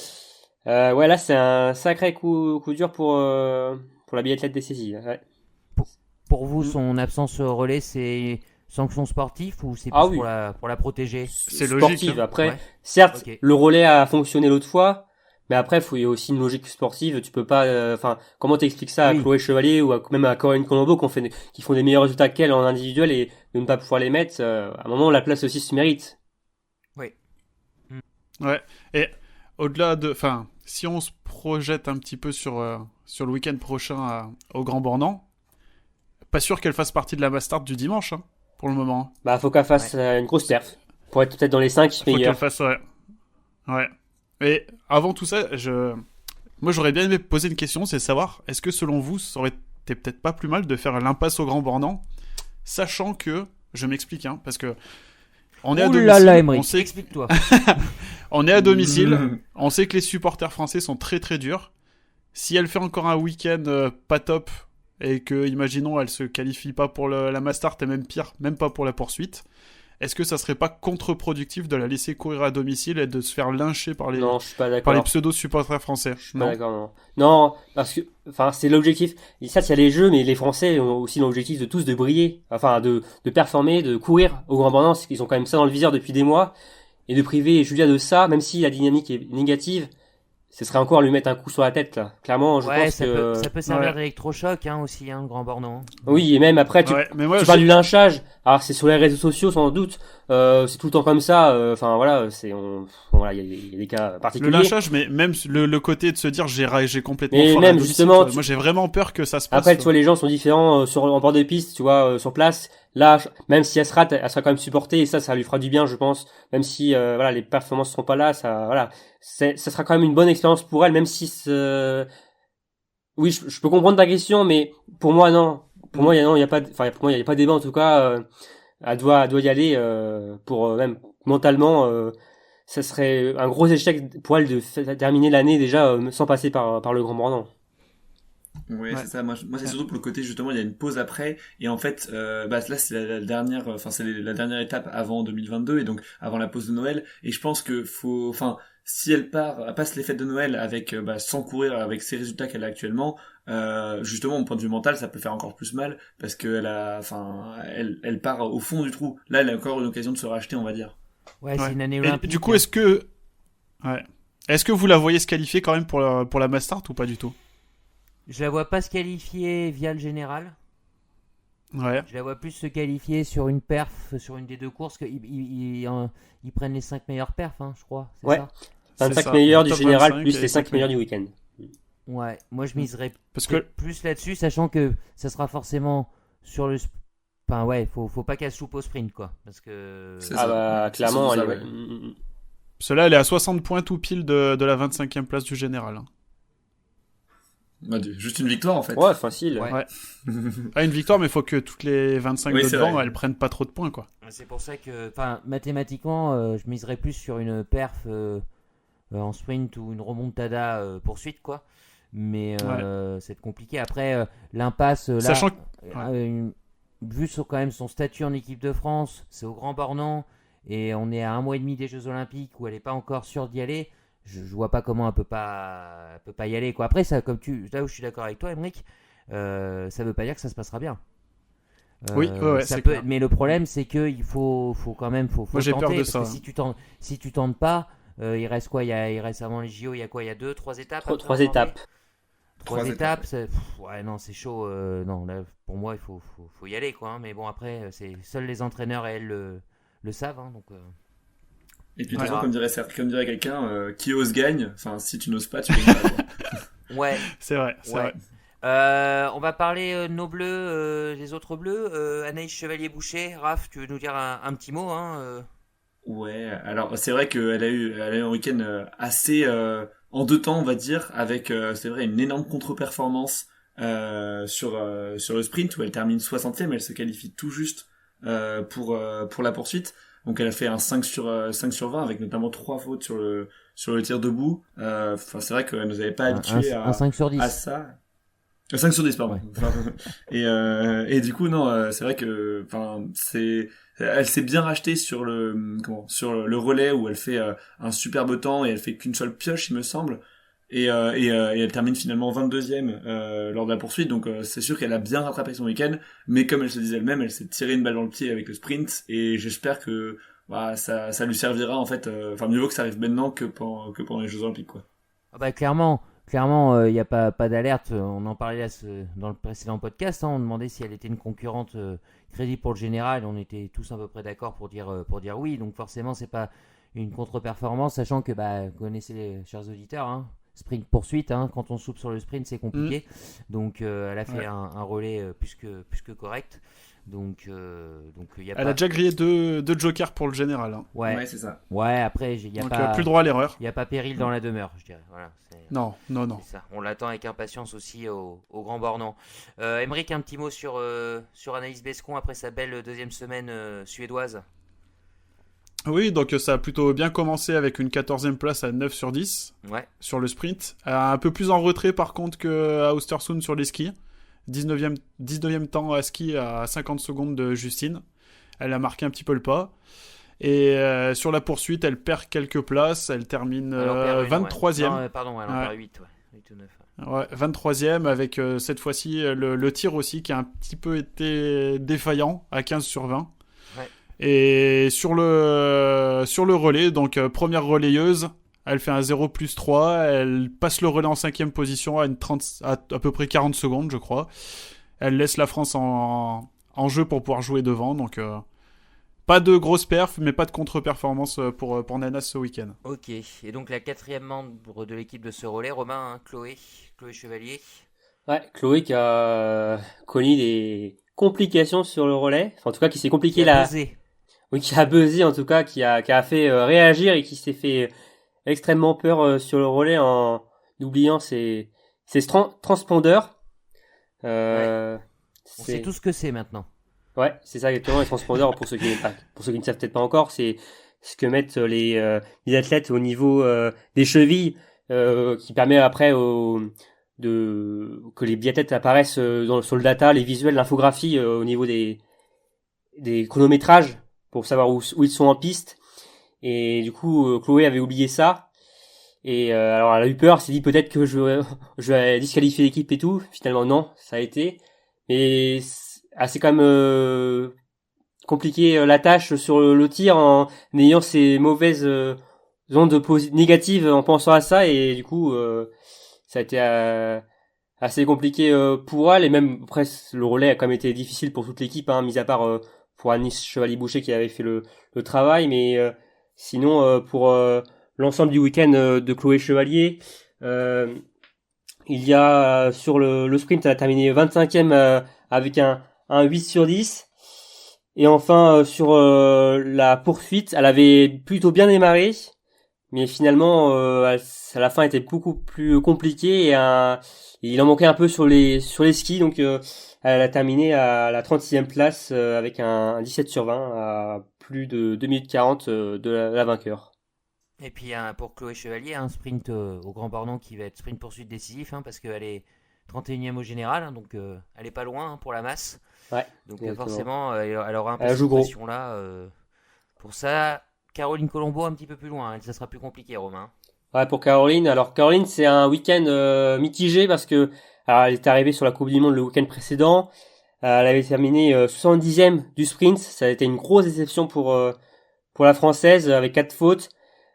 Ouais, là c'est un sacré coup dur pour la biathlète des saisies. Ouais. Pour vous, son absence au relais, c'est sanction sportive ou c'est plus Ah oui. pour la protéger? C'est Sportive. logique, hein. Après, Ouais. certes, Ok. le relais a fonctionné l'autre fois, mais après, il y a aussi une logique sportive. Tu peux pas, comment t'expliques ça à Oui. Chloé Chevalier ou même à Corinne Colombo qui font des meilleurs résultats qu'elle en individuel et de ne pas pouvoir les mettre, à un moment, la place aussi se mérite. Ouais. Et au-delà de, enfin, si on se projette un petit peu sur le week-end prochain au Grand Bornand, pas sûr qu'elle fasse partie de la Mastart du dimanche, hein, pour le moment. Bah, faut qu'elle fasse une grosse perf pour être peut-être dans les 5 Faut qu'elle meilleurs. fasse, ouais. Ouais. Et avant tout ça, moi j'aurais bien aimé poser une question, c'est savoir, est-ce que selon vous, ça aurait été peut-être pas plus mal de faire l'impasse au Grand Bornand, sachant que, je m'explique, hein, parce que on est à Ouh domicile, là là, Emery, on sait, explique-toi. on est à domicile, on sait que les supporters français sont très très durs. Si elle fait encore un week-end pas top et que, imaginons, elle se qualifie pas pour la Mastart et même pire, même pas pour la poursuite, est-ce que ça serait pas contre-productif de la laisser courir à domicile et de se faire lyncher par les Non, je suis pas par les d'accord. pseudo-supporters français? Je suis pas d'accord, non. Non, parce que, enfin, c'est l'objectif. Et ça, il y a les jeux, mais les Français ont aussi l'objectif de tous de briller, enfin, de performer, de courir au Grand Bornand, parce qu'ils ont quand même ça dans le viseur depuis des mois. Et de priver Julia de ça, même si la dynamique est négative, ce serait encore lui mettre un coup sur la tête, là. Clairement, je Ouais, pense que... ça peut servir Ouais. d'électrochoc, hein, aussi, hein, le Grand Bornand. Oui, et même après, Ouais, mais moi, tu parles du lynchage. Alors, c'est sur les réseaux sociaux, sans doute. C'est tout le temps comme ça. Enfin, voilà, voilà, il y a des cas le particuliers. lynchage, mais même le côté de se dire j'ai complètement Mais fort même, à domicile, justement, moi j'ai vraiment peur que ça se passe. Après, tu vois, les gens sont différents en bord de piste, tu vois, sur place. Là, même si elle se rate, elle sera quand même supportée et ça lui fera du bien, je pense. Même si, voilà, les performances seront pas là, ça, voilà, ça sera quand même une bonne expérience pour elle, même si, oui, je peux comprendre ta question, mais pour moi, non. Pour moi, il y a pas, enfin, pour moi, il y a pas débat en tout cas. Elle doit y aller pour même mentalement. Ça serait un gros échec pour elle de terminer l'année déjà sans passer par le Grand Bornand. Ouais, Ouais. c'est ça. Moi, c'est surtout pour le côté justement, il y a une pause après, et en fait, là, c'est la dernière, enfin, c'est la dernière étape avant 2022, et donc avant la pause de Noël. Et je pense que enfin, si elle passe les fêtes de Noël avec, sans courir, avec ses résultats qu'elle a actuellement, justement, au point de vue mental, ça peut faire encore plus mal parce que elle part au fond du trou. Là, elle a encore une occasion de se racheter, on va dire. Ouais, Ouais. c'est une année Et olympique. du coup, est-ce que vous la voyez se qualifier quand même pour la Mastart ou pas du tout? Je la vois pas se qualifier via le général. Ouais. Je la vois plus se qualifier sur une perf, sur une des deux courses. Ils prennent les 5 meilleures perfs, hein, je crois. C'est Ouais. ça 25 ça. meilleurs Le du top général 25 plus et les 5 5 meilleurs du week-end. Ouais, moi je miserais Parce que plus là-dessus, sachant que ça sera forcément sur le. Enfin, ouais, faut pas qu'elle se loupe au sprint, quoi. Parce que. C'est Ah ça. bah, C'est clairement, surtout elle ça, est... ouais. cela, elle est à 60 points tout pile de la 25e place du général, hein. Juste une victoire, en fait. Ouais, facile. Ouais. Ouais. Ah, une victoire, mais il faut que toutes les 25 Oui, de c'est devant, vrai. elles prennent pas trop de points, quoi. C'est pour ça que, enfin, mathématiquement, je miserais plus sur une perf en sprint ou une remontada poursuite, quoi. Mais c'est compliqué. Après, l'impasse, là, Sachant que- vu quand même son statut en équipe de France, c'est au Grand Bornand, et on est à 1 mois et demi des Jeux Olympiques où elle n'est pas encore sûre d'y aller. Je vois pas comment elle peut pas y aller, quoi. Après, ça, là où je suis d'accord avec toi, Emric, ça veut pas dire que ça se passera bien. Oui, ouais, ça c'est peut. clair. Mais le problème, c'est que il faut quand même, faut Moi, j'ai tenter, peur de parce ça. que si tu tentes pas, il reste quoi? Il reste avant les JO, il y a quoi? Il y a 3 étapes. après, Trois en janvier étapes. Trois Trois étapes, étapes. ouais, non, c'est chaud. Non, là, pour moi, il faut y aller, quoi. Hein. Mais bon, après, seuls les entraîneurs et elles le savent. Hein, donc, Et puis de Ouais. toute façon, comme dirait quelqu'un, qui ose gagne. Enfin, si tu n'oses pas, tu gagnes pas. Quoi. ouais. C'est vrai, c'est Ouais. vrai. On va parler de nos bleus, les autres bleus. Anaïs Chevalier-Boucher, Raph, tu veux nous dire un petit mot, hein Ouais, alors c'est vrai elle a eu un week-end assez en deux temps, on va dire, avec c'est vrai une énorme contre-performance sur le sprint où elle termine 60e, elle se qualifie tout juste pour la poursuite. Donc elle a fait un 5 sur 20 avec notamment 3 fautes sur le tir debout. Enfin c'est vrai qu'elle nous avait pas habitués un 5 sur 10. à ça. 5 sur 10 pardon. Ouais. Enfin, et du coup non, c'est vrai que enfin elle s'est bien rachetée sur le relais où elle fait un superbe temps et elle fait qu'une seule pioche il me semble et elle termine finalement 22e lors de la poursuite, donc c'est sûr qu'elle a bien rattrapé son week-end, mais comme elle se disait elle-même, elle s'est tiré une balle dans le pied avec le sprint et j'espère que ça lui servira en fait, enfin mieux vaut que ça arrive maintenant que pendant les Jeux Olympiques quoi. Ah bah, clairement, il n'y a pas d'alerte. On en parlait dans le précédent podcast. Hein, on demandait si elle était une concurrente crédible pour le général. On était tous à peu près d'accord pour dire oui. Donc forcément, c'est pas une contre-performance, sachant que vous connaissez les chers auditeurs. Hein, sprint poursuite. Hein, quand on soupe sur le sprint, c'est compliqué. Donc elle a fait Ouais. un relais plus que correct. Donc il y a Elle pas. a déjà grillé deux jokers pour le général. Hein. Ouais, c'est ça. ouais. Après, il y a Donc pas. plus le droit à l'erreur. Il y a pas péril dans la demeure, je dirais. Voilà. Non. C'est ça. On l'attend avec impatience aussi au Grand Bornand. Aymeric, un petit mot sur Anaïs Bescon après sa belle deuxième semaine suédoise. Oui, donc ça a plutôt bien commencé avec une 14e place à 9 sur 10 Ouais. sur le sprint. Un peu plus en retrait par contre qu'à Östersund sur les skis. 19e temps à ski à 50 secondes de Justine. Elle a marqué un petit peu le pas. Et sur la poursuite, elle perd quelques places. Elle termine Elle en perd une, 23e. Ouais. Non, pardon, elle en Ouais. perd 8. Ouais. 8 ou 9. Ouais, 23e avec cette fois-ci le tir aussi qui a un petit peu été défaillant à 15 sur 20. Ouais. Et sur le relais, donc première relayeuse, elle fait un 0 plus 3, elle passe le relais en 5e position à peu près 40 secondes je crois. Elle laisse la France en jeu pour pouvoir jouer devant, donc pas de grosse perf, mais pas de contre-performance pour Nanas ce week-end. Ok. Et donc la quatrième membre de l'équipe de ce relais, Romain, hein, Chloé Chevalier. Ouais, Chloé qui a connu des complications sur le relais. Enfin, en tout cas, qui s'est compliqué Qui a la... buzzé. Oui, qui a buzzé en tout cas, qui a fait réagir et qui s'est fait extrêmement peur sur le relais en oubliant ses transpondeurs. On C'est- sait tout ce que c'est maintenant. Ouais, c'est ça exactement, les transpondeurs, pour ceux qui ne savent peut-être pas encore, c'est ce que mettent les athlètes au niveau des chevilles, qui permet après que les biathlètes apparaissent sur le data, les visuels, l'infographie au niveau des chronométrages pour savoir où ils sont en piste. Et du coup, Chloé avait oublié ça. Et alors elle a eu peur, elle s'est dit peut-être que je vais disqualifier l'équipe et tout. Finalement non, ça a été. Mais c'est quand même compliqué la tâche sur le tir en ayant ces mauvaises ondes négatives en pensant à ça, et du coup ça a été assez compliqué pour elle, et même après le relais a quand même été difficile pour toute l'équipe, hein, mis à part pour Anaïs Chevalier-Boucher qui avait fait le travail, mais sinon pour l'ensemble du week-end de Chloé Chevalier, il y a sur le sprint, elle a terminé 25e avec un 8 sur 10. Et enfin, sur la poursuite, elle avait plutôt bien démarré, mais finalement, à la fin, était beaucoup plus compliqué, et il en manquait un peu sur les skis, donc elle a terminé à la 36e place avec un 17 sur 20 à plus de 2 minutes 40 de la vainqueur. Et puis pour Chloé Chevalier, un sprint au Grand Bornand qui va être sprint poursuite décisif, hein, parce qu'elle est 31e au général, hein, donc elle est pas loin, hein, pour la masse. Ouais. Donc exactement. forcément, elle aura un peu Elle cette joue gros. pression-là. Pour ça, Caroline Colombo un petit peu plus loin, ça sera plus compliqué, Romain. Ouais, pour Caroline. Alors Caroline, c'est un week-end mitigé parce que alors, elle est arrivée sur la Coupe du Monde le week-end précédent. Elle avait terminé 70e du sprint. Ça a été une grosse déception pour la Française avec 4 fautes.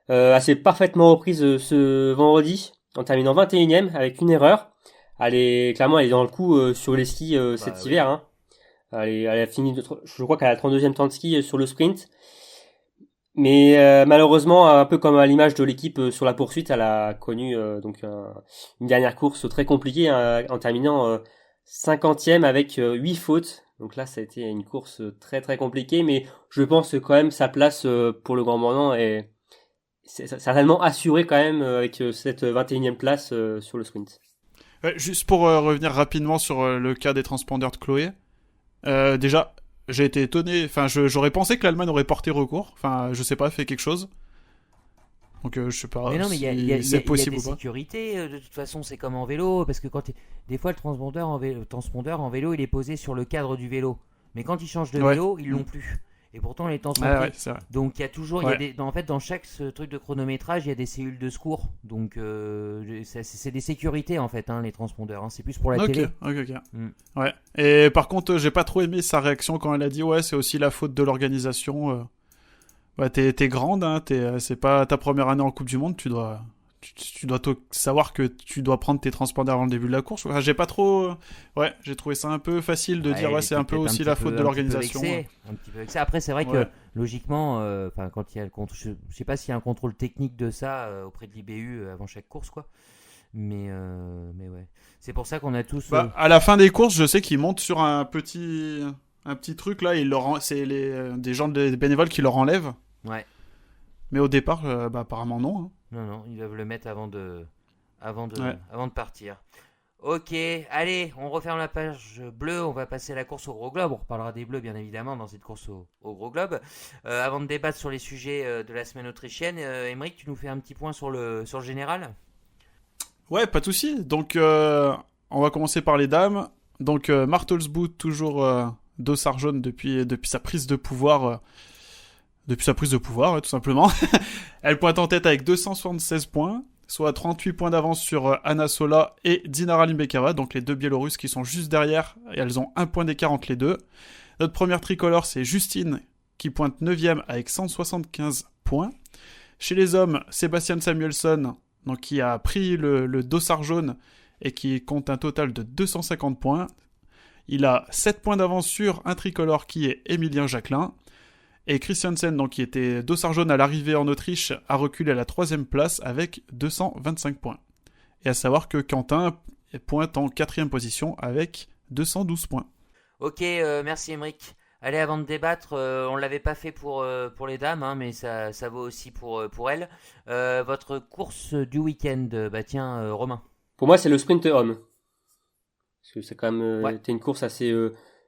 Elle s'est parfaitement reprise ce vendredi en terminant 21e avec une erreur. Elle est dans le coup sur les skis cet hiver. Hein. Elle a fini, je crois qu'elle a 32e temps de ski sur le sprint. Mais malheureusement, un peu comme à l'image de l'équipe sur la poursuite, elle a connu une dernière course très compliquée en terminant 50e avec 8 fautes. Donc là, ça a été une course très très compliquée, mais je pense que quand même sa place pour le Grand Mornan est certainement assurée quand même avec cette 21e place sur le sprint. Ouais, juste pour revenir rapidement sur le cas des transpondeurs de Chloé. Déjà, j'ai été étonné. Enfin, j'aurais pensé que l'Allemagne aurait porté recours. Enfin, je sais pas, fait quelque chose. Donc, je sais pas mais non, mais si c'est possible y a des ou pas. sécurités. De toute façon, c'est comme en vélo, parce que des fois, le transpondeur en vélo, il est posé sur le cadre du vélo. Mais quand ils changent de vélo, ils l'ont plus. Et pourtant, les temps sont pris. Ouais, c'est vrai. Donc, il y a toujours, en fait, dans chaque truc de chronométrage, il y a des cellules de secours. Donc, c'est des sécurités en fait, hein, les transpondeurs. Hein. C'est plus pour la télé. Ok. Ouais. Et par contre, j'ai pas trop aimé sa réaction quand elle a dit ouais, c'est aussi la faute de l'organisation. Ouais, t'es grande, hein, c'est pas ta première année en Coupe du Monde, tu dois savoir que tu dois prendre tes transpondeurs avant le début de la course. Enfin, j'ai pas trop, ouais, j'ai trouvé ça un peu facile de dire ouais, c'est un peu aussi la faute de l'organisation. Un petit peu vexé. Après, c'est vrai que logiquement, quand il y a je sais pas s'il y a un contrôle technique de ça auprès de l'IBU avant chaque course, quoi. Mais ouais, c'est pour ça qu'on a tous. À la fin des courses, je sais qu'ils montent sur un petit truc là, c'est des gens des bénévoles qui leur enlèvent. Ouais. Mais au départ, apparemment non. Hein. Non, ils doivent le mettre avant de partir. Ok, allez, on referme la page bleue, on va passer à la course au Gros Globe. On reparlera des bleus, bien évidemment, dans cette course au Gros Globe. Avant de débattre sur les sujets de la semaine autrichienne, Aymeric, tu nous fais un petit point sur le général ? Ouais, pas de souci. Donc, on va commencer par les dames. Donc, Martelsboot, toujours dossard jaune depuis sa prise de pouvoir. Tout simplement. Elle pointe en tête avec 276 points, soit 38 points d'avance sur Anna Sola et Dinara Limbekova, donc les deux Biélorusses qui sont juste derrière, et elles ont un point d'écart entre les deux. Notre première tricolore, c'est Justine, qui pointe 9ème avec 175 points. Chez les hommes, Sébastien Samuelsson, donc qui a pris le dossard jaune et qui compte un total de 250 points. Il a 7 points d'avance sur un tricolore qui est Emilien Jacquelin. Et Christiansen, donc, qui était dossard jaune à l'arrivée en Autriche, a reculé à la 3ème place avec 225 points. Et à savoir que Quentin pointe en 4ème position avec 212 points. Ok, merci Aymeric. Allez, avant de débattre, on ne l'avait pas fait pour les dames, hein, mais ça vaut aussi pour elles. Votre course du week-end, Romain. Pour moi, c'est le sprint homme. Parce que c'est quand même été une course assez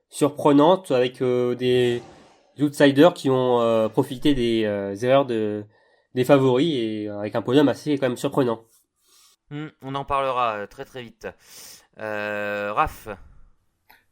surprenante avec des outsiders qui ont profité des erreurs des favoris et avec un podium assez quand même surprenant. On en parlera très très vite. Raph.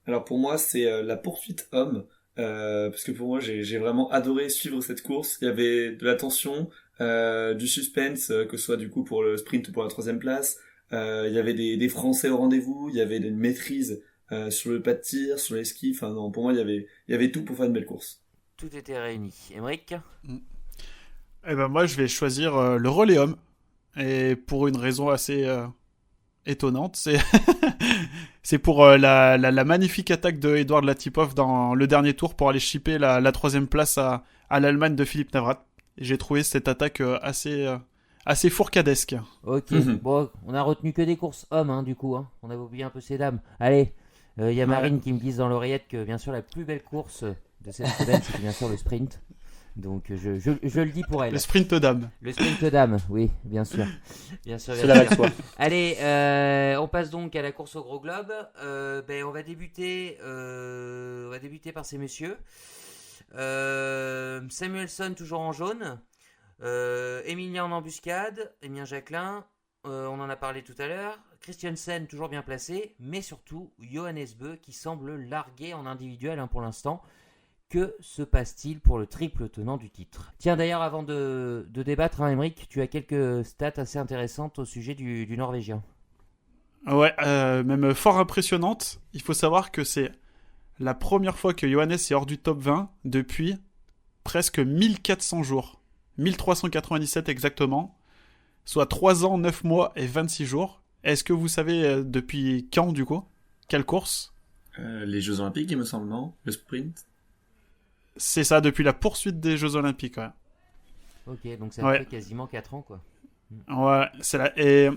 Alors pour moi c'est la poursuite homme parce que pour moi j'ai vraiment adoré suivre cette course. Il y avait de la tension, du suspense, que ce soit du coup pour le sprint ou pour la 3ème place. Il y avait des Français au rendez-vous, il y avait une maîtrise sur le pas de tir, sur les skis. Enfin non, pour moi il y avait tout pour faire une belle course. Tout était réuni. Aymeric ? Eh ben moi je vais choisir le relais homme. Et pour une raison assez étonnante, c'est pour la magnifique attaque de Edouard Latipov dans le dernier tour pour aller chipper la 3ème place à l'Allemagne de Philippe Navrat. Et j'ai trouvé cette attaque assez fourcadesque. Ok, bon, on a retenu que des courses hommes, hein, du coup. Hein. On avait oublié un peu ces dames. Allez, y a Marine qui me glisse dans l'oreillette que bien sûr la plus belle course de cette semaine, c'est bien sûr le sprint. Donc je le dis pour elle. Le sprint dame. Le sprint dame, oui, bien sûr. Cela va de soi. Allez, on passe donc à la course au Gros Globe. On va débuter par ces messieurs. Samuelsson toujours en jaune. Emilien en embuscade. Emilien Jacquelin. On en a parlé tout à l'heure. Christiansen toujours bien placé, mais surtout Johannes Bö qui semble larguer en individuel pour l'instant. Que se passe-t-il pour le triple tenant du titre ? Tiens, d'ailleurs, avant de débattre, Aymeric, tu as quelques stats assez intéressantes au sujet du Norvégien. Ouais, même fort impressionnante. Il faut savoir que c'est la première fois que Johannes est hors du top 20 depuis presque 1400 jours. 1397 exactement. Soit 3 ans, 9 mois et 26 jours. Est-ce que vous savez depuis quand, du coup? Quelle course? Les Jeux Olympiques, il me semble, non? Le sprint? C'est ça, depuis la poursuite des Jeux Olympiques, ouais. Ok, donc ça Ouais. fait quasiment 4 ans, quoi. Ouais, c'est là. Et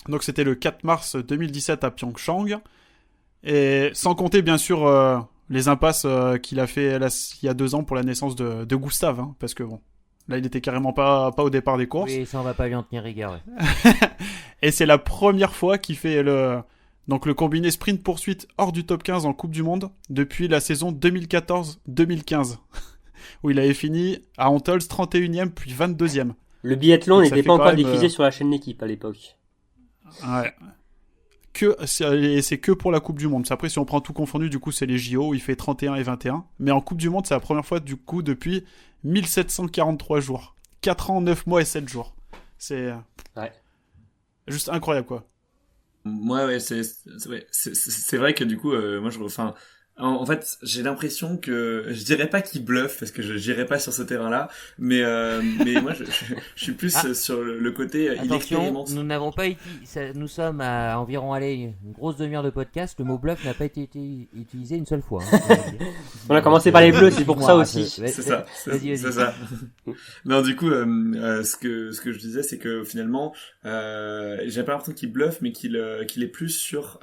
donc c'était le 4 mars 2017 à Pyeongchang. Et sans compter, bien sûr, les impasses qu'il a fait là, il y a 2 ans pour la naissance de Gustave, hein, parce que bon, là il était carrément pas au départ des courses. Oui, ça on va pas lui en tenir rigueur. Ouais. Et c'est la première fois qu'il fait le combiné sprint poursuite hors du top 15 en Coupe du Monde depuis la saison 2014-2015 où il avait fini à Antols 31e puis 22e. Le biathlon Donc, ça n'était fait pas quand encore même, diffusé sur la chaîne L'équipe à l'époque. Ouais. C'est que pour la Coupe du Monde. Après, si on prend tout confondu, du coup, c'est les JO où il fait 31 et 21. Mais en Coupe du Monde, c'est la première fois, du coup, depuis 1743 jours. 4 ans, 9 mois et 7 jours. C'est Ouais. juste incroyable, quoi. Ouais, c'est vrai que du coup, moi, en fait, j'ai l'impression que je dirais pas qu'il bluffe parce que je n'irai pas sur ce terrain-là, mais moi, je suis plus sur le côté il Attention, expérimente. nous n'avons pas nous sommes à environ une grosse demi-heure de podcast. Le mot bluff n'a pas été utilisé une seule fois. Hein, On a commencé par les bleus, c'est pour ça aussi. C'est ça, Vas-y. c'est ça. Non, du coup, ce que je disais, c'est que finalement, j'ai pas l'impression qu'il bluffe, mais qu'il est plus sur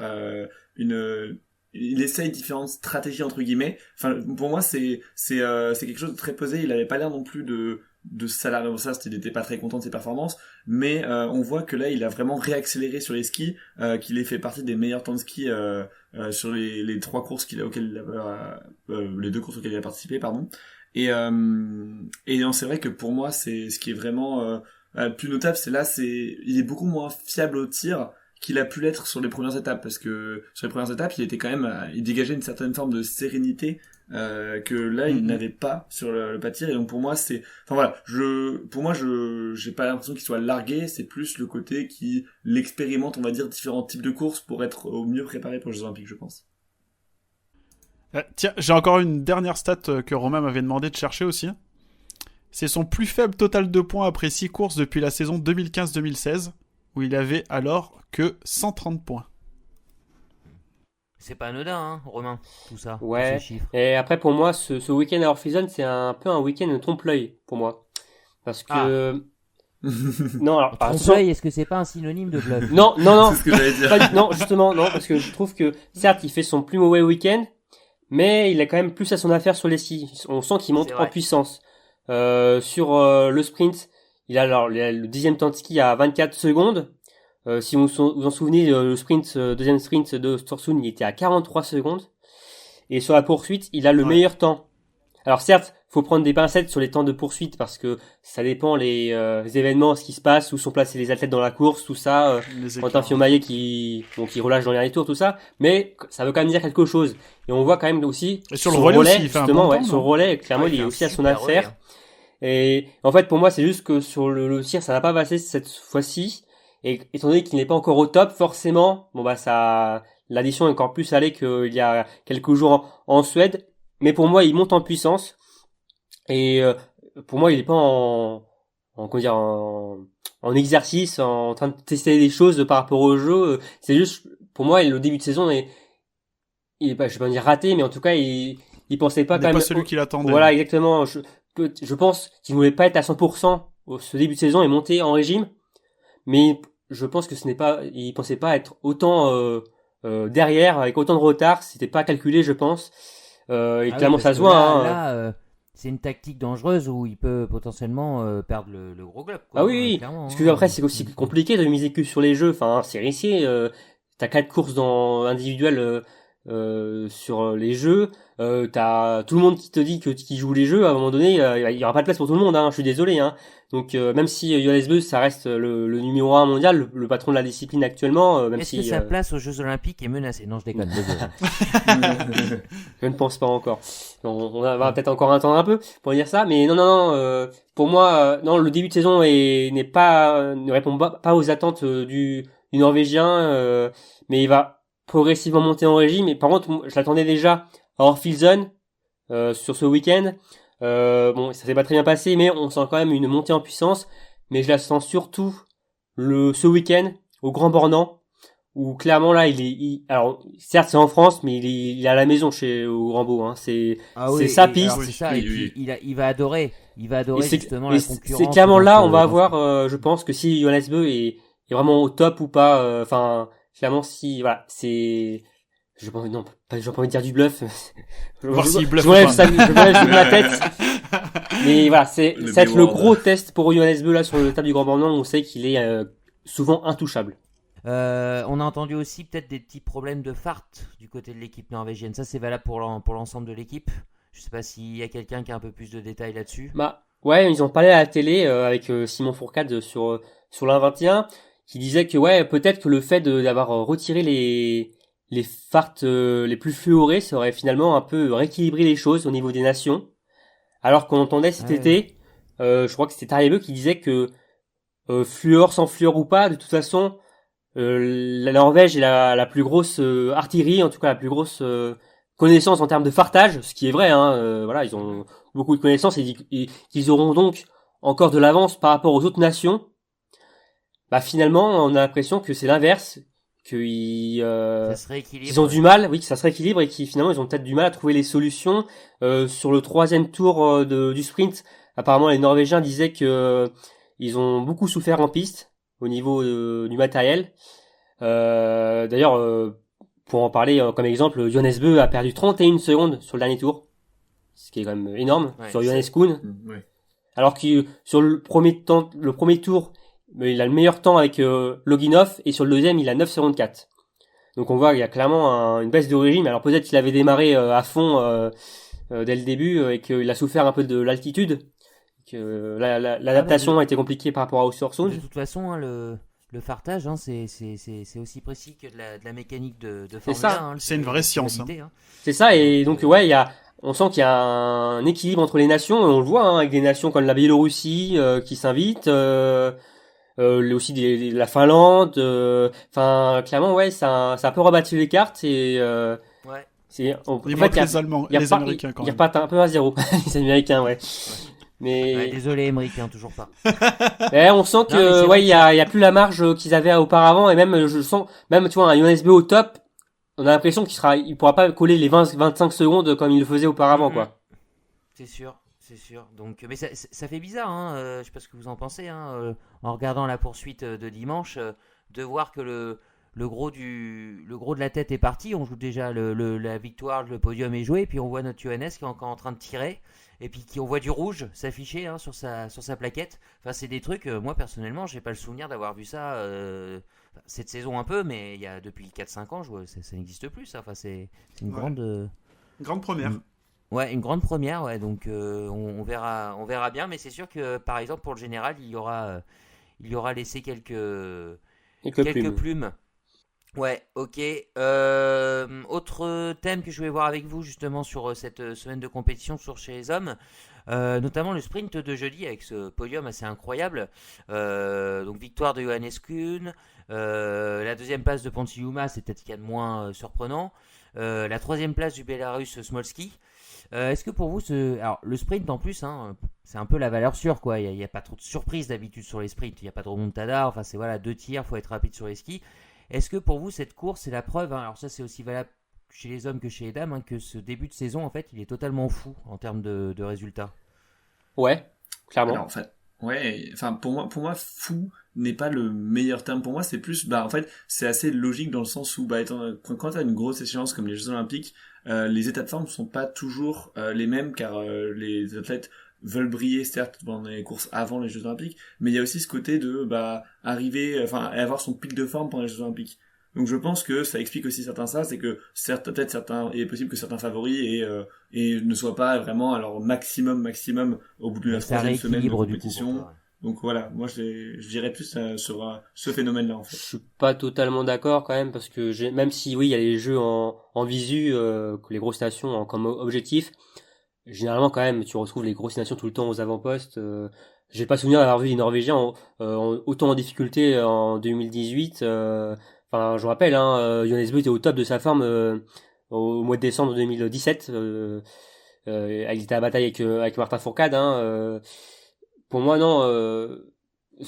il essaye différentes stratégies entre guillemets. Enfin, pour moi, c'est quelque chose de très posé. Il avait pas l'air non plus de salarié dans ça, il était pas très content de ses performances, mais on voit que là, il a vraiment réaccéléré sur les skis, qu'il ait fait partie des meilleurs temps de ski sur les 3 courses les 2 courses auxquelles il a participé, pardon. Et non, c'est vrai que pour moi, c'est ce qui est vraiment plus notable, il est beaucoup moins fiable au tir qu'il a pu l'être sur les premières étapes, parce que sur les premières étapes, il était quand même, il dégageait une certaine forme de sérénité que là il n'avait pas sur le pas de tir. Et donc pour moi j'ai pas l'impression qu'il soit largué, c'est plus le côté qui l'expérimente, on va dire, différents types de courses pour être au mieux préparé pour les Jeux Olympiques, je pense. Tiens, j'ai encore une dernière stat que Romain m'avait demandé de chercher aussi. C'est son plus faible total de points après 6 courses depuis la saison 2015-2016, où il avait alors que 130 points. C'est pas anodin, hein, Romain, tout ça. Ouais. Ces chiffres. Et après, pour moi, ce week-end à Orpheson, c'est un peu un week-end trompe-l'œil pour moi. Parce que... Non, alors, Trompe-l'œil, est-ce que c'est pas un synonyme de bluff? Non. C'est ce que j'allais dire. Non, justement, non, parce que je trouve que, certes, il fait son plus mauvais week-end, mais il a quand même plus à son affaire sur les skis. On sent qu'il monte en puissance. Sur le sprint, il a le 10e temps de ski à 24 secondes. Si vous vous en souvenez, le sprint, deuxième sprint de Storsund, il était à 43 secondes. Et sur la poursuite, il a le meilleur temps. Alors certes, faut prendre des pincettes sur les temps de poursuite parce que ça dépend les événements, ce qui se passe, où sont placés les athlètes dans la course, tout ça. Quentin Fillon-Maillet qui relâche dans les derniers tours, tout ça. Mais ça veut quand même dire quelque chose. Et on voit quand même aussi et sur le relais aussi, il fait justement, un bon temps, sur le relais, clairement, il est aussi à son affaire. Relais. Et en fait, pour moi, c'est juste que sur le tir, ça n'a pas passé cette fois-ci. Et étant donné qu'il n'est pas encore au top, forcément, l'addition est encore plus salée qu'il y a quelques jours en Suède. Mais pour moi, il monte en puissance. Et pour moi, il n'est pas en exercice, en train de tester des choses par rapport au jeu. C'est juste, pour moi, le début de saison je vais pas dire raté, mais en tout cas, il pensait pas il quand n'est même. pas celui qu'il attendait. Voilà, exactement. Je pense qu'il ne voulait pas être à 100% ce début de saison et monter en régime. Mais je pense que il pensait pas être autant derrière, avec autant de retard. C'était pas calculé, je pense. Et clairement, ça se voit. Là, c'est une tactique dangereuse où il peut potentiellement perdre le gros globe. Quoi, ah oui. Parce que après, c'est aussi compliqué de miser que sur les jeux. Enfin, c'est risqué. T'as 4 courses individuelles sur les jeux. T'as tout le monde qui te dit qui joue les jeux. À un moment donné, il y aura pas de place pour tout le monde. Hein, je suis désolé. Hein. Donc même si Johannes Beu, ça reste le numéro 1 mondial, le patron de la discipline actuellement. Même Est-ce que sa place aux Jeux Olympiques est menacée? Non, je déconne. Je ne pense pas encore. On va peut-être encore attendre un peu pour dire ça, mais non. Pour moi, non, le début de saison ne répond pas aux attentes du Norvégien, mais il va progressivement monter en régime. Mais par contre, je l'attendais déjà à Orphilson sur ce week-end. Bon, ça s'est pas très bien passé, mais on sent quand même une montée en puissance. Mais je la sens surtout ce week-end au Grand Bornand, où clairement là, alors certes c'est en France, mais il est à la maison au Grand Beau. Hein. C'est sa piste. Alors, c'est ça. Et puis il va adorer justement et la concurrence. c'est clairement là, on va avoir, je pense que si Johannes Beu est vraiment au top ou pas. Enfin, clairement si voilà, c'est. J'ai pas envie de dire du bluff. Voir s'il bluffe je ou pas. je lève ma tête. Mais voilà, ça va être le gros test pour Johannes Beu là sur le table du Grand Bornand. On sait qu'il est souvent intouchable. On a entendu aussi peut-être des petits problèmes de fart du côté de l'équipe norvégienne. Ça, c'est valable pour l'ensemble de l'équipe. Je sais pas s'il y a quelqu'un qui a un peu plus de détails là-dessus. Bah ouais, ils ont parlé à la télé avec Simon Fourcade sur l'A21, qui disait que ouais, peut-être que le fait d'avoir retiré les farts les plus fluorés, ça aurait finalement un peu rééquilibré les choses au niveau des nations. Alors qu'on entendait cet été, je crois que c'était Tariebeu qui disait que fluor sans fluor ou pas, de toute façon, la Norvège est la plus grosse artillerie, en tout cas la plus grosse connaissance en termes de fartage, ce qui est vrai. Voilà, ils ont beaucoup de connaissances et qu'ils auront donc encore de l'avance par rapport aux autres nations. Bah finalement, on a l'impression que c'est l'inverse, qu'ils ont du mal, oui, que ça se rééquilibre et qu'ils finalement ils ont peut-être du mal à trouver les solutions. Sur le 3e tour du sprint, apparemment les Norvégiens disaient que ils ont beaucoup souffert en piste au niveau du matériel. D'ailleurs, pour en parler comme exemple, Johannes Beu a perdu 31 secondes sur le dernier tour, ce qui est quand même énorme, sur Johannes Kuhn. Ouais. Alors que sur le premier tour, il a le meilleur temps avec Loginov, et sur le deuxième, il a 9 secondes 4. Donc on voit qu'il y a clairement une baisse de régime. Alors peut-être qu'il avait démarré à fond dès le début et qu'il a souffert un peu de l'altitude, que l'adaptation a été compliquée par rapport à Östersund. De toute façon, hein, le fartage, hein, c'est aussi précis que de la mécanique de Formule 1. Hein, c'est une vraie science. Hein. C'est ça, et donc ouais, on sent qu'il y a un équilibre entre les nations, et on le voit avec des nations comme la Biélorussie qui s'invitent, aussi la Finlande. Enfin, clairement, ouais, ça a un peu rebattu les cartes, et ouais. Il manque les Allemands, les Américains quand même. Ils repartent un peu à zéro, les Américains, ouais. Mais ouais, désolé, Emmerich, hein, toujours pas. On sent que ouais, il y a plus la marge qu'ils avaient auparavant, et même je sens, même tu vois, un Johannes Beu au top, on a l'impression il pourra pas coller les 20-25 secondes comme il le faisait auparavant, quoi. C'est sûr. Donc, mais ça fait bizarre, hein. Je sais pas ce que vous en pensez, hein, en regardant la poursuite de dimanche, de voir que le gros de la tête est parti. On joue déjà la victoire, le podium est joué, puis on voit notre Johannes qui est encore en train de tirer, et puis on voit du rouge s'afficher, hein, sur sa plaquette. Enfin, c'est des trucs, moi personnellement, j'ai pas le souvenir d'avoir vu ça cette saison un peu, mais il y a depuis 4-5 ans, ça n'existe plus, ça. Enfin, c'est une grande première. Ouais, une grande première, ouais. Donc on verra bien, mais c'est sûr que par exemple pour le général, il y aura laissé quelques plumes. Ouais, ok. Autre thème que je voulais voir avec vous justement sur cette semaine de compétition chez les hommes, notamment le sprint de jeudi avec ce podium assez incroyable. Donc victoire de Johannes Kuhn, la deuxième place de Pontsijuma, c'est peut-être ce qu'il y a de moins surprenant. La troisième place du Bélarus Smolski. Est-ce que pour vous, alors le sprint en plus, hein, c'est un peu la valeur sûre, quoi. Il y a pas trop de surprises d'habitude sur les sprints. Il n'y a pas de remontada. Enfin, c'est voilà, 2 tirs, faut être rapide sur les skis. Est-ce que pour vous, cette course, c'est la preuve, hein, alors ça c'est aussi valable chez les hommes que chez les dames, hein, que ce début de saison, en fait, il est totalement fou en termes de résultats? Ouais, clairement. Alors, en fait, ouais, enfin pour moi fou n'est pas le meilleur terme. Pour moi, c'est plus, en fait, c'est assez logique dans le sens où, quand t'as une grosse échéance comme les Jeux Olympiques, les états de forme sont pas toujours les mêmes, car les athlètes veulent briller, certes, pendant les courses avant les Jeux Olympiques, mais il y a aussi ce côté de arriver, avoir son pic de forme pendant les Jeux Olympiques. Donc je pense que ça explique aussi c'est que peut-être certains, il est possible que certains favoris et ne soient pas vraiment à leur maximum au bout de la 3e semaine de compétition. Donc voilà, moi je dirais plus sur ce phénomène-là en fait. Je suis pas totalement d'accord quand même, parce que même si oui il y a les jeux en visu que les grosses nations ont comme objectif, généralement quand même tu retrouves les grosses nations tout le temps aux avant-postes. J'ai pas souvenir d'avoir vu les Norvégiens autant en difficulté en 2018. enfin, je rappelle, Johannes Beu était au top de sa forme au mois de décembre 2017. Il était à la bataille avec Martin Fourcade. Pour moi, non.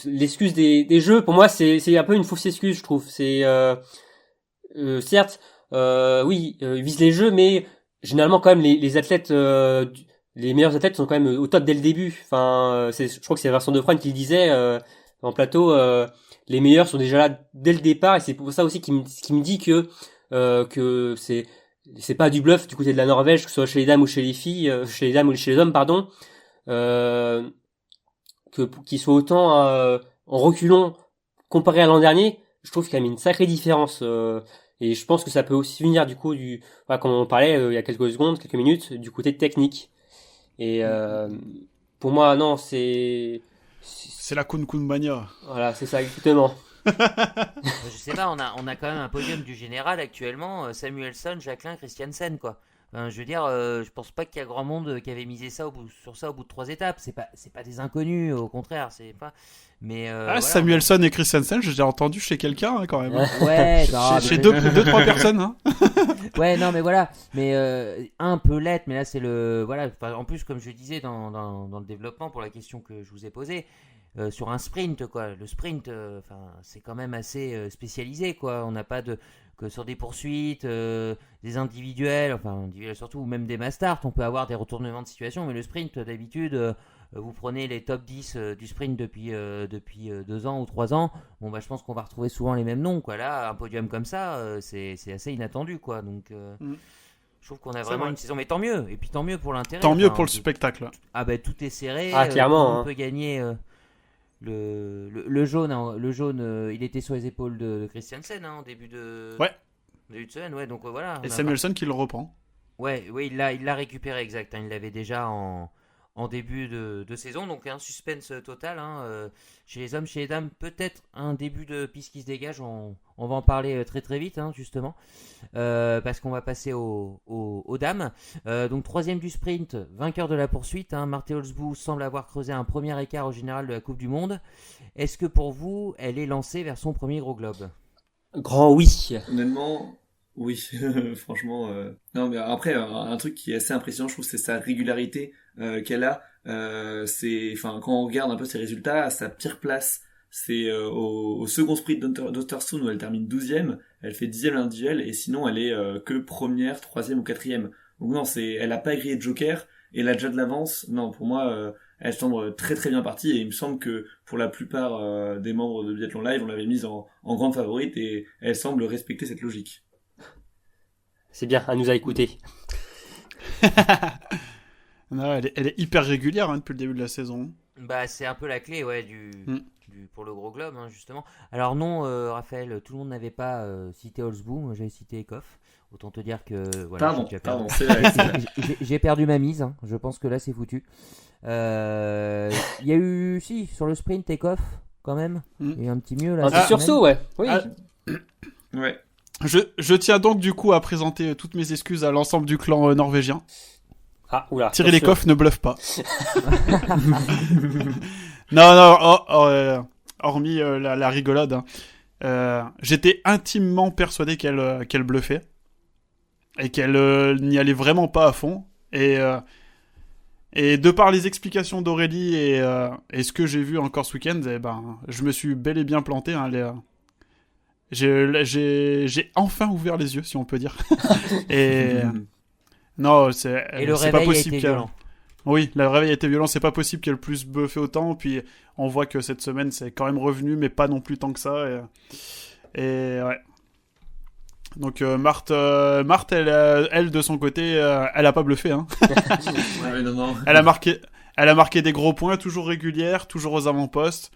L'excuse des jeux, pour moi, c'est un peu une fausse excuse, je trouve. C'est certes, oui, ils visent les jeux, mais généralement quand même les athlètes, les meilleurs athlètes sont quand même au top dès le début. Enfin, je crois que c'est Vincent Defrane qui le disait en plateau. Les meilleurs sont déjà là dès le départ, et c'est pour ça aussi qui me dit que c'est pas du bluff du côté de la Norvège, que ce soit chez les dames ou chez les filles, chez les dames ou chez les hommes, pardon. Qu'ils soient autant en reculons comparé à l'an dernier, je trouve qu'il y a une sacrée différence. Et je pense que ça peut aussi venir du coup comme on parlait il y a quelques minutes, du côté technique. Et pour moi, non, c'est la Kun Mania. Voilà, c'est ça exactement. Je sais pas, on a quand même un podium du général actuellement, Samuelsson, Jacquelin, Christiansen, quoi. Enfin, je veux dire, je pense pas qu'il y a grand monde qui avait misé sur ça au bout de 3 étapes. C'est pas des inconnus, au contraire, c'est pas. Mais voilà, Samuelsson et Christiansen, j'ai entendu chez quelqu'un quand même. Ouais, chez deux, trois personnes. Hein. Ouais, non, mais voilà. Mais un peut l'être, mais là c'est le voilà. En plus, comme je disais dans le développement pour la question que je vous ai posée. Sur un sprint, quoi. Le sprint, c'est quand même assez spécialisé, quoi. On n'a pas que sur des poursuites, des individuels surtout, ou même des mass start, on peut avoir des retournements de situation, mais le sprint, d'habitude, vous prenez les top 10 du sprint depuis 2 ans ou 3 ans, je pense qu'on va retrouver souvent les mêmes noms, quoi. Là, un podium comme ça, c'est assez inattendu, quoi. Donc, je trouve qu'on a vraiment une saison, mais tant mieux, et puis tant mieux pour l'intérêt. Tant mieux pour le spectacle. Ah ben, tout est serré, clairement, on peut gagner... Le jaune, il était sur les épaules de Christiansen en début de semaine, ouais, donc voilà. Et Samuelsson qui le reprend. Ouais, il l'a récupéré, exact. Il l'avait déjà en début de saison, donc un suspense total. Chez les hommes, chez les dames, peut-être un début de piste qui se dégage. On va en parler très très vite, justement, parce qu'on va passer aux dames. Donc troisième du sprint, vainqueur de la poursuite. Marthe Olsbu semble avoir creusé un premier écart au général de la Coupe du Monde. Est-ce que pour vous, elle est lancée vers son premier gros globe ? Grand oui. Honnêtement, oui, franchement. Non, mais après, un truc qui est assez impressionnant, je trouve, c'est sa régularité qu'elle a. Quand on regarde un peu ses résultats, à sa pire place, c'est au second sprint d'Ottersund où elle termine 12e, elle fait 10e l'individuel, et sinon elle est que première, 3e ou 4e. Donc non, elle a pas grillé de joker, et elle a déjà de l'avance. Non, pour moi, elle semble très très bien partie, et il me semble que pour la plupart des membres de Biathlon Live, on l'avait mise en grande favorite, et elle semble respecter cette logique. C'est bien, elle nous a écoutés. Non, elle est hyper régulière depuis le début de la saison. C'est un peu la clé, ouais, pour le gros globe, justement. Alors non, Raphaël, tout le monde n'avait pas cité Olsbu, moi j'avais cité Ekoff. Autant te dire que voilà, Pardon, c'est vrai. J'ai perdu ma mise, je pense que là c'est foutu. Il y a eu, sur le sprint, Ekoff, quand même. Il y a eu un petit mieux là. Un petit sursaut, ouais. Oui. Ouais. Je tiens donc du coup à présenter toutes mes excuses à l'ensemble du clan norvégien. Oula. Thierry Lecoff ne bluffe pas. Non, hormis la rigolade, j'étais intimement persuadé qu'elle bluffait et qu'elle n'y allait vraiment pas à fond. Et de par les explications d'Aurélie et ce que j'ai vu encore ce week-end, je me suis bel et bien planté. J'ai enfin ouvert les yeux, si on peut dire. Et non, c'est pas possible. A été violent. Oui, le réveil a été violent. C'est pas possible qu'elle puisse buffer autant. Puis on voit que cette semaine, c'est quand même revenu, mais pas non plus tant que ça. Et ouais. Donc Marthe, elle de son côté, elle a pas bluffé. Ouais, non. Elle a marqué des gros points, toujours régulière, toujours aux avant-postes.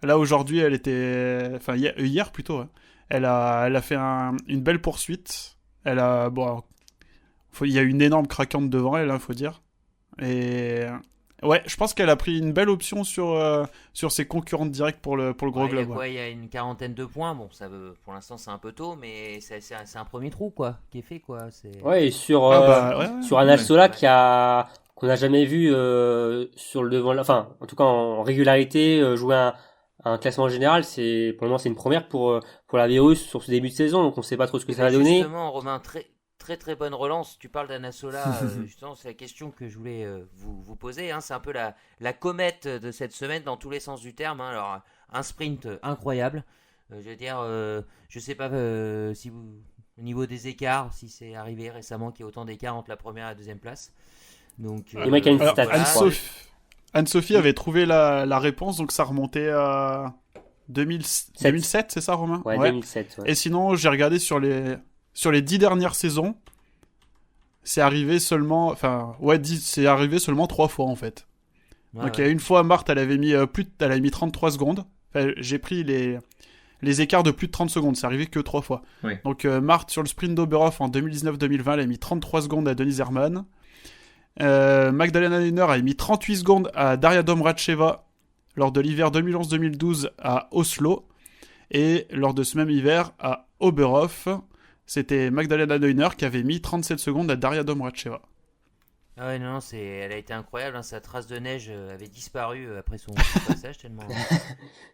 Là aujourd'hui, elle était, hier plutôt. Ouais. Elle a fait une belle poursuite. Il y a une énorme craquante devant elle, faut dire. Et ouais, je pense qu'elle a pris une belle option sur ses concurrentes directes pour le gros globe. Il y a une quarantaine de points. Bon, pour l'instant c'est un peu tôt, mais c'est un premier trou qui est fait, quoi. Ouais, et sur Anna Sola qu'on n'a jamais vu sur le devant, en tout cas en régularité, jouer un classement général, pour le moment c'est une première pour la Virus sur ce début de saison, donc on sait pas trop ce que ça va donner. Justement, Romain, très bonne relance. Tu parles d'Anasola, justement, c'est la question que je voulais vous poser. Hein. C'est un peu la comète de cette semaine dans tous les sens du terme. Hein. Alors, un sprint incroyable. Je veux dire, je sais pas si au niveau des écarts, si c'est arrivé récemment qu'il y ait autant d'écarts entre la première et la deuxième place. Donc, Il manque une stat. Anne-Sophie avait trouvé la réponse, donc ça remontait à 2007, c'est ça, Romain? Ouais, 2007. Ouais. Et sinon, j'ai regardé sur les 10 dernières saisons, c'est arrivé seulement, c'est arrivé seulement 3 fois en fait. Donc il y a une fois, Marthe, elle avait mis 33 secondes. Enfin, j'ai pris les écarts de plus de 30 secondes, c'est arrivé que 3 fois. Oui. Donc Marthe, sur le sprint d'Oberhof en 2019-2020, elle a mis 33 secondes à Denise Herrmann. Magdalena Neuner a mis 38 secondes à Daria Domracheva lors de l'hiver 2011-2012 à Oslo. Et lors de ce même hiver à Oberhof, c'était Magdalena Neuner qui avait mis 37 secondes à Daria Domracheva. Ah ouais, non, elle a été incroyable. Hein. Sa trace de neige avait disparu après son passage,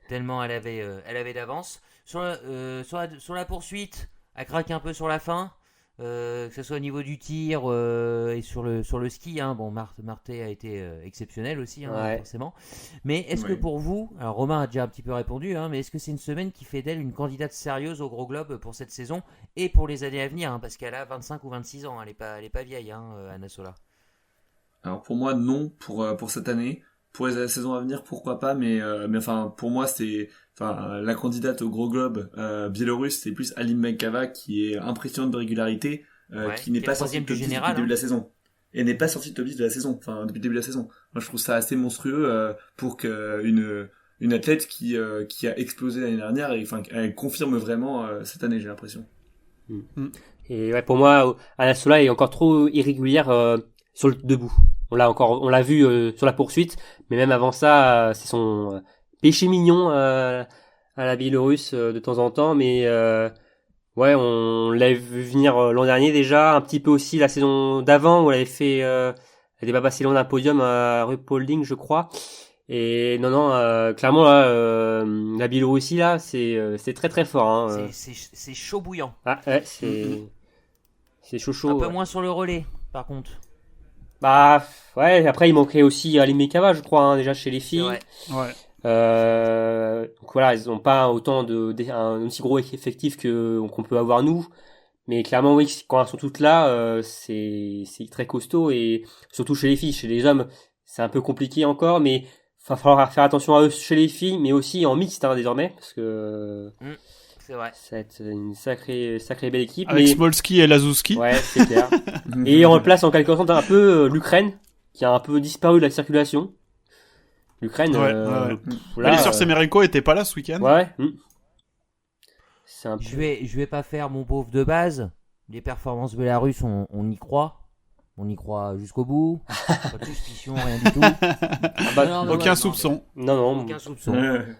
tellement elle avait d'avance. Sur la poursuite, elle craque un peu sur la fin. Que ce soit au niveau du tir et sur le ski, hein. Bon, Marté a été exceptionnel aussi, hein, ouais. forcément. Mais est-ce que pour vous, alors Romain a déjà un petit peu répondu, hein, mais est-ce que c'est une semaine qui fait d'elle une candidate sérieuse au Gros Globe pour cette saison et pour les années à venir, hein, parce qu'elle a 25 ou 26 ans, elle est pas vieille, hein, Anna Sola. Alors pour moi non pour cette année. Pour les saisons à venir pourquoi pas, mais enfin pour moi c'est la candidate au Gros Globe biélorusse, c'est plus Alim Menkava qui est impressionnante de régularité, qui n'est pas sortie de top 10 depuis le début de la saison. Et n'est pas sortie de top 10 de la saison, enfin depuis le début de la saison. Moi je trouve ça assez monstrueux pour une athlète qui a explosé l'année dernière et elle confirme vraiment cette année, j'ai l'impression. Et ouais, pour moi Anna Sola est encore trop irrégulière sur le debout. On l'a vu sur la poursuite, mais même avant ça, c'est son péché mignon à la Biélorusse de temps en temps. Mais ouais, on l'a vu venir l'an dernier déjà, un petit peu aussi la saison d'avant où elle avait fait, elle n'était pas passée loin d'un podium à Ruhpolding, je crois. Et non, clairement là, la Biélorussie là, c'est très très fort. Hein. C'est chaud bouillant. Ah ouais, c'est chaud. Un peu moins sur le relais, par contre. Bah ouais, après il manquait aussi Alim Menkava, je crois, hein, déjà chez les filles. Ouais. Donc voilà, ils n'ont pas autant un aussi gros effectif qu'on peut avoir nous, mais clairement oui, quand elles sont toutes là, c'est très costaud et surtout chez les filles, chez les hommes, c'est un peu compliqué encore, mais il va falloir faire attention à eux chez les filles, mais aussi en mixte désormais, parce que c'est vrai. Ça va être une sacrée belle équipe. Avec Smolski et Lazowski. Ouais, c'est clair. Et on replace en quelque sorte un peu l'Ukraine, qui a un peu disparu de la circulation. L'Ukraine, Melissur Semerenko était pas là ce week-end. Ouais. C'est un peu... Je vais pas faire mon pauvre de base. Les performances belarusses, on y croit. On y croit jusqu'au bout. Pas de suspicion, rien du tout. Aucun soupçon. Non. Aucun soupçon.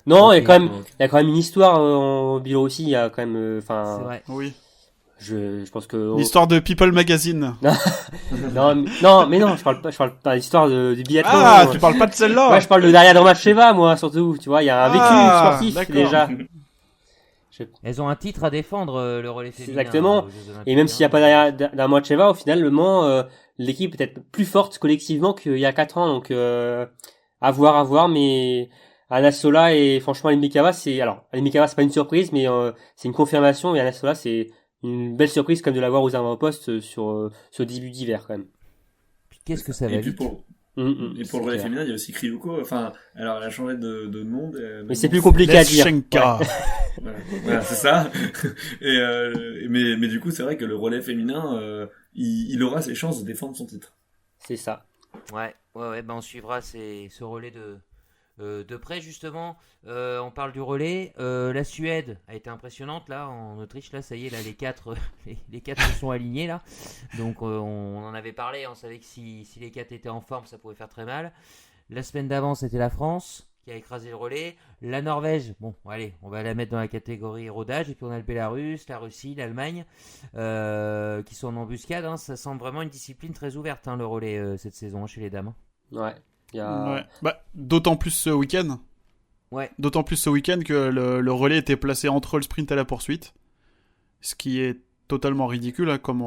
Non, il y a quand même une histoire en Biélorussie. Il y a quand même, c'est vrai. Oui. Je pense que l'histoire de People Magazine. non, mais non, je parle pas l'histoire du biathlon. Ah, tu parles pas de celle-là. Ouais, je parle de Daria Domracheva, moi surtout. Tu vois, il y a un vécu sportif déjà. Elles ont un titre à défendre, le relais féminin. Exactement. Et même s'il n'y a pas Daria Domracheva, au final, l'équipe peut être plus forte collectivement qu'il y a 4 ans. Donc, à voir. Mais Anna Sola et franchement Alim Menkava, Alim Menkava, c'est pas une surprise, mais c'est une confirmation. Et Anna Sola, c'est une belle surprise comme de l'avoir aux avant-postes sur ce début d'hiver quand même. Puis qu'est-ce que ça va vite. Et pour le relais féminin, il y a aussi Kryuko. Enfin, alors elle a changé de nom. Mais c'est plus compliqué à dire. Voilà, c'est ça. Mais du coup, c'est vrai que le relais féminin, il aura ses chances de défendre son titre. C'est ça. Ouais, ben on suivra ce relais de près justement. On parle du relais. La Suède a été impressionnante là en Autriche. Là, ça y est, là les quatre se sont alignés là. Donc on en avait parlé. On savait que si les 4 étaient en forme, ça pouvait faire très mal. La semaine d'avant, c'était la France qui a écrasé le relais. La Norvège, bon, allez, on va la mettre dans la catégorie rodage. Et puis on a le Bélarus, la Russie, l'Allemagne, qui sont en embuscade. Hein. Ça semble vraiment une discipline très ouverte, hein, le relais cette saison chez les dames. Ouais. Ouais. Bah, d'autant plus ce week-end. Ouais. D'autant plus ce week-end que le relais était placé entre le sprint et la poursuite. Ce qui est totalement ridicule, hein, comme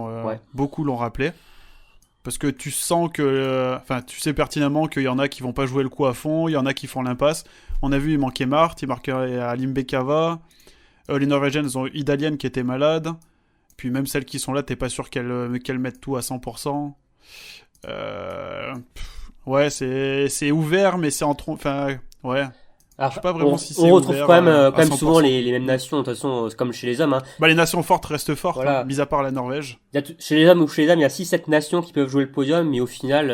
beaucoup l'ont rappelé. Parce que tu sens que... tu sais pertinemment qu'il y en a qui vont pas jouer le coup à fond, il y en a qui font l'impasse. On a vu, il manquait Mart, il manquait Alim Bekava. Les Norvégiennes, elles ont Idalienne qui était malade. Puis même celles qui sont là, t'es pas sûr qu'elles mettent tout à 100%. Ouais, c'est ouvert, mais c'est en tronc... ouais. Alors, je sais pas vraiment si c'est on retrouve ouvert quand même à souvent 100%. les mêmes nations, de toute façon, c'est comme chez les hommes. Hein. Bah, les nations fortes restent fortes, Voilà. hein, mis à part la Norvège. Chez les hommes ou chez les dames, il y a 6-7 nations qui peuvent jouer le podium, mais au final...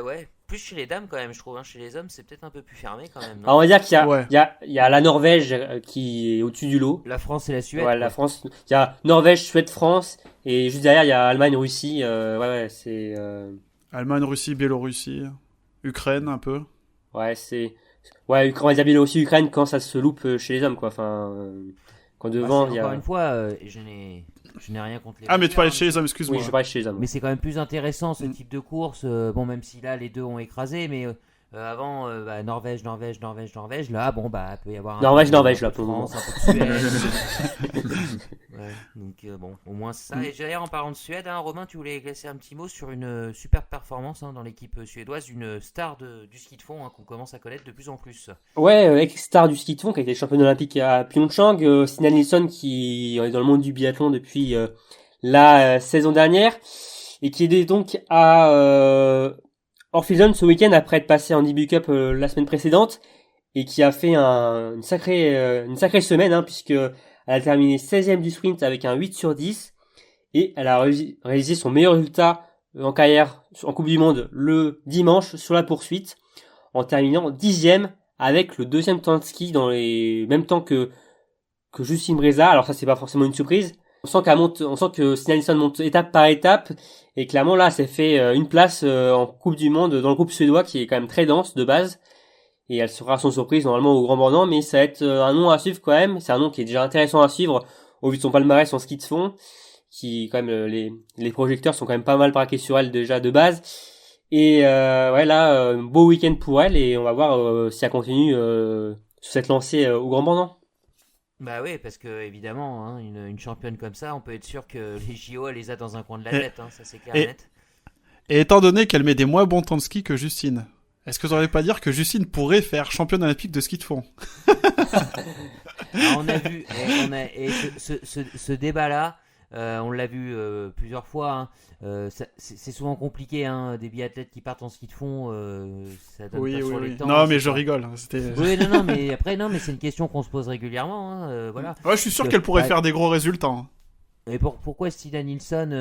Ouais. Plus chez les dames quand même, je trouve. Hein. Chez les hommes, c'est peut-être un peu plus fermé quand même. Non Alors, on va dire qu'il y a, Ouais. il y a la Norvège qui est au-dessus du lot. La France et la Suède. Ouais, la France. Il y a Norvège, Suède, France. Et juste derrière, il y a Allemagne, Russie. C'est... Allemagne, Russie, Biélorussie, Ukraine un peu. Ouais, c'est... Ouais, on va dire Biélorussie, Ukraine quand ça se loupe chez les hommes, quoi. Enfin, quand devant, il y Encore a... une fois, je n'ai rien contre les Ah, mais tu parlais vainqueurs, de chez les hommes, excuse-moi. Oui, je parlais chez les hommes. Mais c'est quand même plus intéressant ce type de course. Bon, même si là les deux ont écrasé, mais avant Norvège. Là, bon, peut y avoir Norvège, un peu là, de pour le moment. France, un peu de Suède. Ouais, donc bon, au moins c'est ça. Et d'ailleurs, en parlant de Suède, hein, Romain, tu voulais laisser un petit mot sur une superbe performance dans l'équipe suédoise, une star du ski de fond qu'on commence à connaître de plus en plus. Ouais, ex-star du ski de fond qui a été championne olympique à Pyeongchang, Stina Nilsson qui est dans le monde du biathlon depuis la saison dernière et qui est donc à Orpheusden ce week-end après être passé en DB Cup la semaine précédente et qui a fait une sacrée semaine hein, puisque elle a terminé 16e du sprint avec un 8 sur 10 et elle a réalisé son meilleur résultat en carrière en Coupe du Monde le dimanche sur la poursuite en terminant 10e avec le deuxième temps de ski dans les mêmes temps que Justine Breza. Alors ça c'est pas forcément une surprise. On sent que Stina Nilsson monte étape par étape et clairement là c'est fait une place en Coupe du Monde dans le groupe suédois qui est quand même très dense de base et elle sera sans surprise normalement au Grand Bornand mais ça va être un nom à suivre quand même. C'est un nom qui est déjà intéressant à suivre au vu de son palmarès en ski de fond qui quand même les projecteurs sont quand même pas mal braqués sur elle déjà de base. Et beau week-end pour elle et on va voir si elle continue sur cette lancée au Grand Bornand. Bah oui, parce que évidemment, hein, une championne comme ça, on peut être sûr que les JO, elle les a dans un coin de la tête, hein, ça c'est clair et net. Et étant donné qu'elle met des moins bons temps de ski que Justine, est-ce que vous n'allez pas dire que Justine pourrait faire championne olympique de ski de fond? Alors, on a vu, ce débat-là, on l'a vu plusieurs fois. Hein, c'est souvent compliqué, hein, des biathlètes qui partent en ski de fond, ça donne pas sur les temps. Non, mais je rigole. C'était... Oui, non, mais après, c'est une question qu'on se pose régulièrement. Hein, voilà. Ouais, je suis sûr qu'elle pourrait faire des gros résultats. Hein. Et pourquoi Stina Nilsson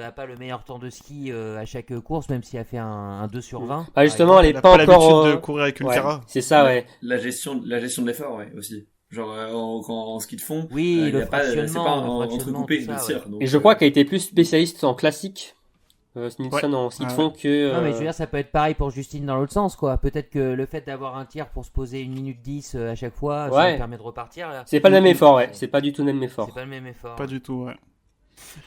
a pas le meilleur temps de ski à chaque course, même si elle fait un 2 sur 20? Ah, justement, elle est a pas l'habitude encore de courir avec une cara. C'est ça, ouais. La gestion de l'effort, ouais, aussi. Genre en ski de fond, oui, c'est pas fractionnement, entrecoupé ça, le tir. ouais. Donc, Et je crois qu'elle était plus spécialiste en classique, Nilsson en ski de fond que... Non, mais je veux dire, ça peut être pareil pour Justine dans l'autre sens, quoi. Peut-être que le fait d'avoir un tir pour se poser 1 minute 10 à chaque fois, ça lui permet de repartir. Là. C'est pas le même effort, ouais. C'est pas du tout le même effort. C'est pas le même effort. Pas du tout, ouais.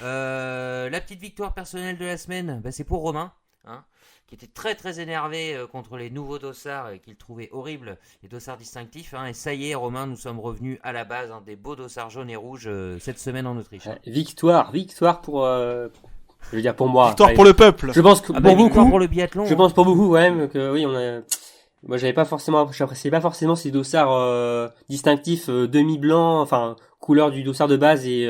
La petite victoire personnelle de la semaine, c'est pour Romain, hein, qui était très très énervé contre les nouveaux dossards qu'il trouvait horribles, les dossards distinctifs. Hein, et ça y est, Romain, nous sommes revenus à la base des beaux dossards jaunes et rouges cette semaine en Autriche. Victoire pour... je veux dire pour moi. Victoire pour le peuple. Je pense que pour beaucoup... pour le biathlon. Je pense pour beaucoup, ouais, que oui, on a... Moi, j'appréciais pas forcément ces dossards distinctifs demi-blancs, enfin, couleur du dossard de base et...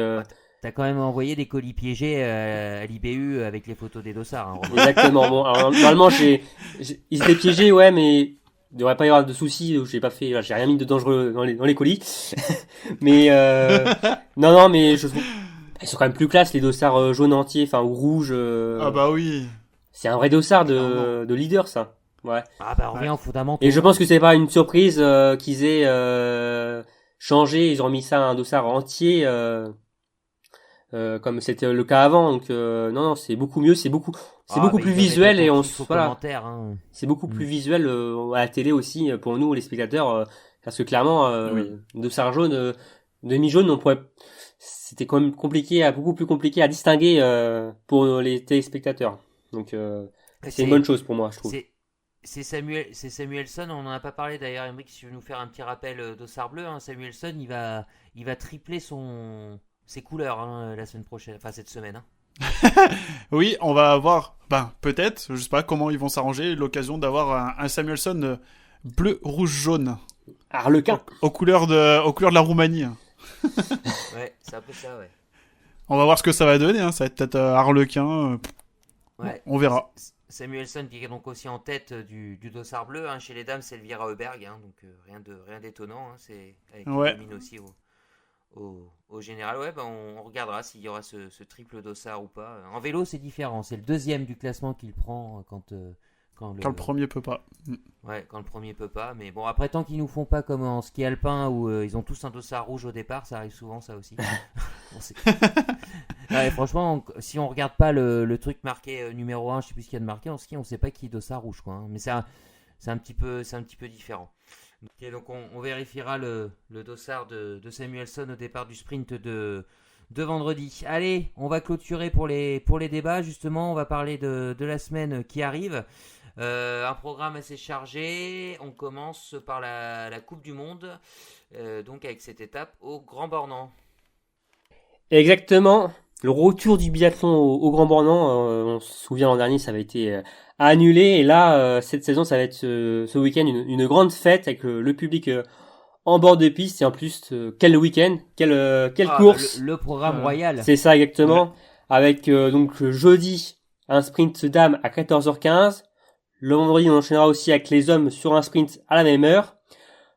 T'as quand même envoyé des colis piégés à l'IBU avec les photos des dossards. Hein, exactement. Bon, alors, normalement, ils étaient piégés, ouais, mais il devrait pas y avoir de soucis. J'ai rien mis de dangereux dans les colis. Mais non, mais je trouve ils sont quand même plus classe les dossards jaunes entiers, enfin ou rouges. Ah bah oui. C'est un vrai dossard de leader, ça. Ouais. Ah bah on revient aux fondamentaux. Et je pense que c'est pas une surprise qu'ils aient changé. Ils ont mis ça à un dossard entier. Comme c'était le cas avant, donc non, c'est beaucoup mieux, c'est beaucoup plus visuel et c'est beaucoup plus visuel à la télé aussi pour nous les spectateurs parce que clairement dossard jaune, demi-jaune, c'était quand même beaucoup plus compliqué à distinguer pour les téléspectateurs. Donc c'est une bonne chose pour moi, je trouve. C'est Samuelson, on n'en a pas parlé d'ailleurs, Emric, si tu veux nous faire un petit rappel d'Ossard Bleu, hein, Samuelson, il va tripler ses couleurs la semaine prochaine, enfin cette semaine. Oui, on va avoir, peut-être, je sais pas comment ils vont s'arranger, l'occasion d'avoir un Samuelson bleu, rouge, jaune. Harlequin. Aux couleurs de la Roumanie. Ouais, c'est un peu ça, ouais. On va voir ce que ça va donner, hein. Ça va être peut-être Harlequin. Ouais. On verra. Samuelson qui est donc aussi en tête du dossard bleu. Hein. Chez les dames, c'est Elvira Heuberg, hein, donc rien d'étonnant. Hein. C'est avec Mine aussi au général. Ouais, on regardera s'il y aura ce triple dossard ou pas. En vélo, c'est différent. C'est le deuxième du classement qu'il prend quand le premier peut pas. Ouais, quand le premier peut pas. Mais bon, après, tant qu'ils nous font pas comme en ski alpin où ils ont tous un dossard rouge au départ, ça arrive souvent, ça aussi. Ouais, franchement, si on regarde pas le truc marqué numéro 1, je sais plus ce qu'il y a de marqué en ski, on sait pas qui est dossard rouge, quoi. Hein. Mais c'est un petit peu différent. Okay, donc on vérifiera le dossard de Samuelson au départ du sprint de vendredi. Allez, on va clôturer pour les débats. Justement, on va parler de la semaine qui arrive. Un programme assez chargé. On commence par la Coupe du Monde, donc avec cette étape au Grand Bornand. Exactement. Le retour du biathlon au Grand Bornand, on se souvient l'an dernier, ça avait été annulé. Et là, cette saison, ça va être ce week-end une grande fête avec le public en bord de piste. Et en plus, quel week-end, quelle course. Le programme royal. C'est ça, exactement. Ouais. Avec donc jeudi, un sprint dame à 14h15. Le vendredi, on enchaînera aussi avec les hommes sur un sprint à la même heure.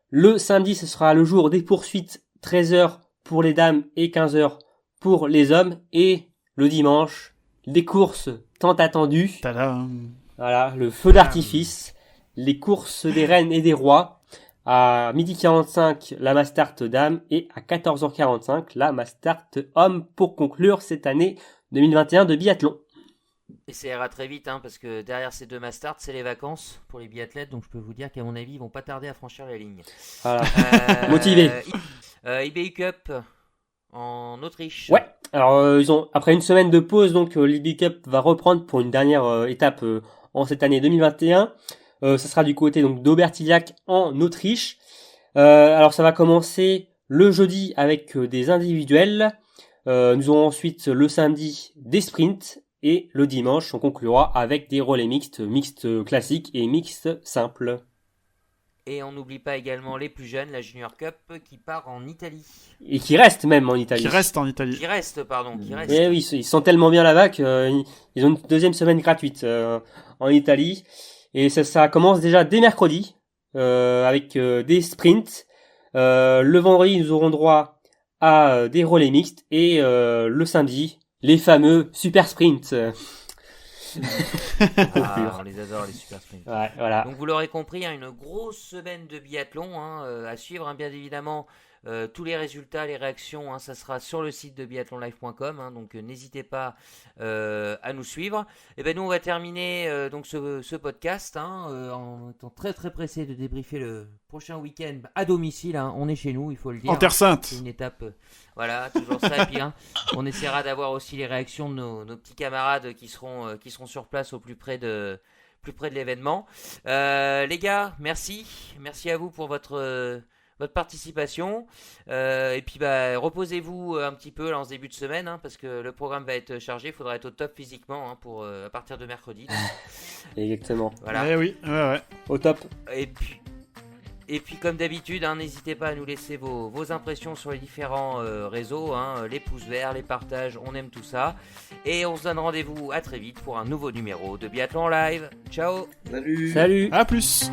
Le samedi, ce sera le jour des poursuites, 13h pour les dames et 15h pour les hommes. Et le dimanche, des courses tant attendues. Tadam. Voilà, le feu d'artifice, les courses des reines et des rois. À 12h45, la Mastart dame et à 14h45, la Mastart homme pour conclure cette année 2021 de biathlon. Et ça ira très vite, hein, parce que derrière ces deux Mastart, c'est les vacances pour les biathlètes, donc je peux vous dire qu'à mon avis, ils vont pas tarder à franchir la ligne. Voilà. Motivé. IBU Cup en Autriche. Ouais. Alors ils ont après une semaine de pause, donc l'IBU Cup va reprendre pour une dernière étape en cette année 2021. Ça sera du côté donc d'Obertillac en Autriche. Alors ça va commencer le jeudi avec des individuels. Nous aurons ensuite le samedi des sprints. Et le dimanche, on conclura avec des relais mixtes classiques et mixtes simples. Et on n'oublie pas également les plus jeunes, la Junior Cup qui part en Italie. Et qui reste même en Italie. Qui reste. Et oui, ils sont tellement bien là-bas qu'ils ont une deuxième semaine gratuite en Italie. Et ça commence déjà dès mercredi avec des sprints. Le vendredi, nous aurons droit à des relais mixtes. Et le samedi, les fameux super sprints. On les adore, les super sprints. Ouais, voilà. Donc vous l'aurez compris, hein, une grosse semaine de biathlon à suivre, hein, bien évidemment. Tous les résultats, les réactions, ça sera sur le site de biathlonlive.com, donc n'hésitez pas à nous suivre. Et ben nous on va terminer donc ce podcast en étant très très pressé de débriefer le prochain week-end à domicile. On est chez nous, il faut le dire. En Terre Sainte. C'est une étape, voilà, toujours ça. Et puis on essaiera d'avoir aussi les réactions de nos petits camarades qui seront sur place au plus près de l'événement. Les gars, merci à vous pour votre participation, et puis reposez-vous un petit peu là en ce début de semaine, parce que le programme va être chargé, il faudra être au top physiquement pour à partir de mercredi. Exactement. Voilà. Oui. Au top. Et puis comme d'habitude, n'hésitez pas à nous laisser vos impressions sur les différents réseaux, les pouces verts, les partages, on aime tout ça. Et on se donne rendez-vous à très vite pour un nouveau numéro de Biathlon Live. Ciao. Salut. Salut. À plus.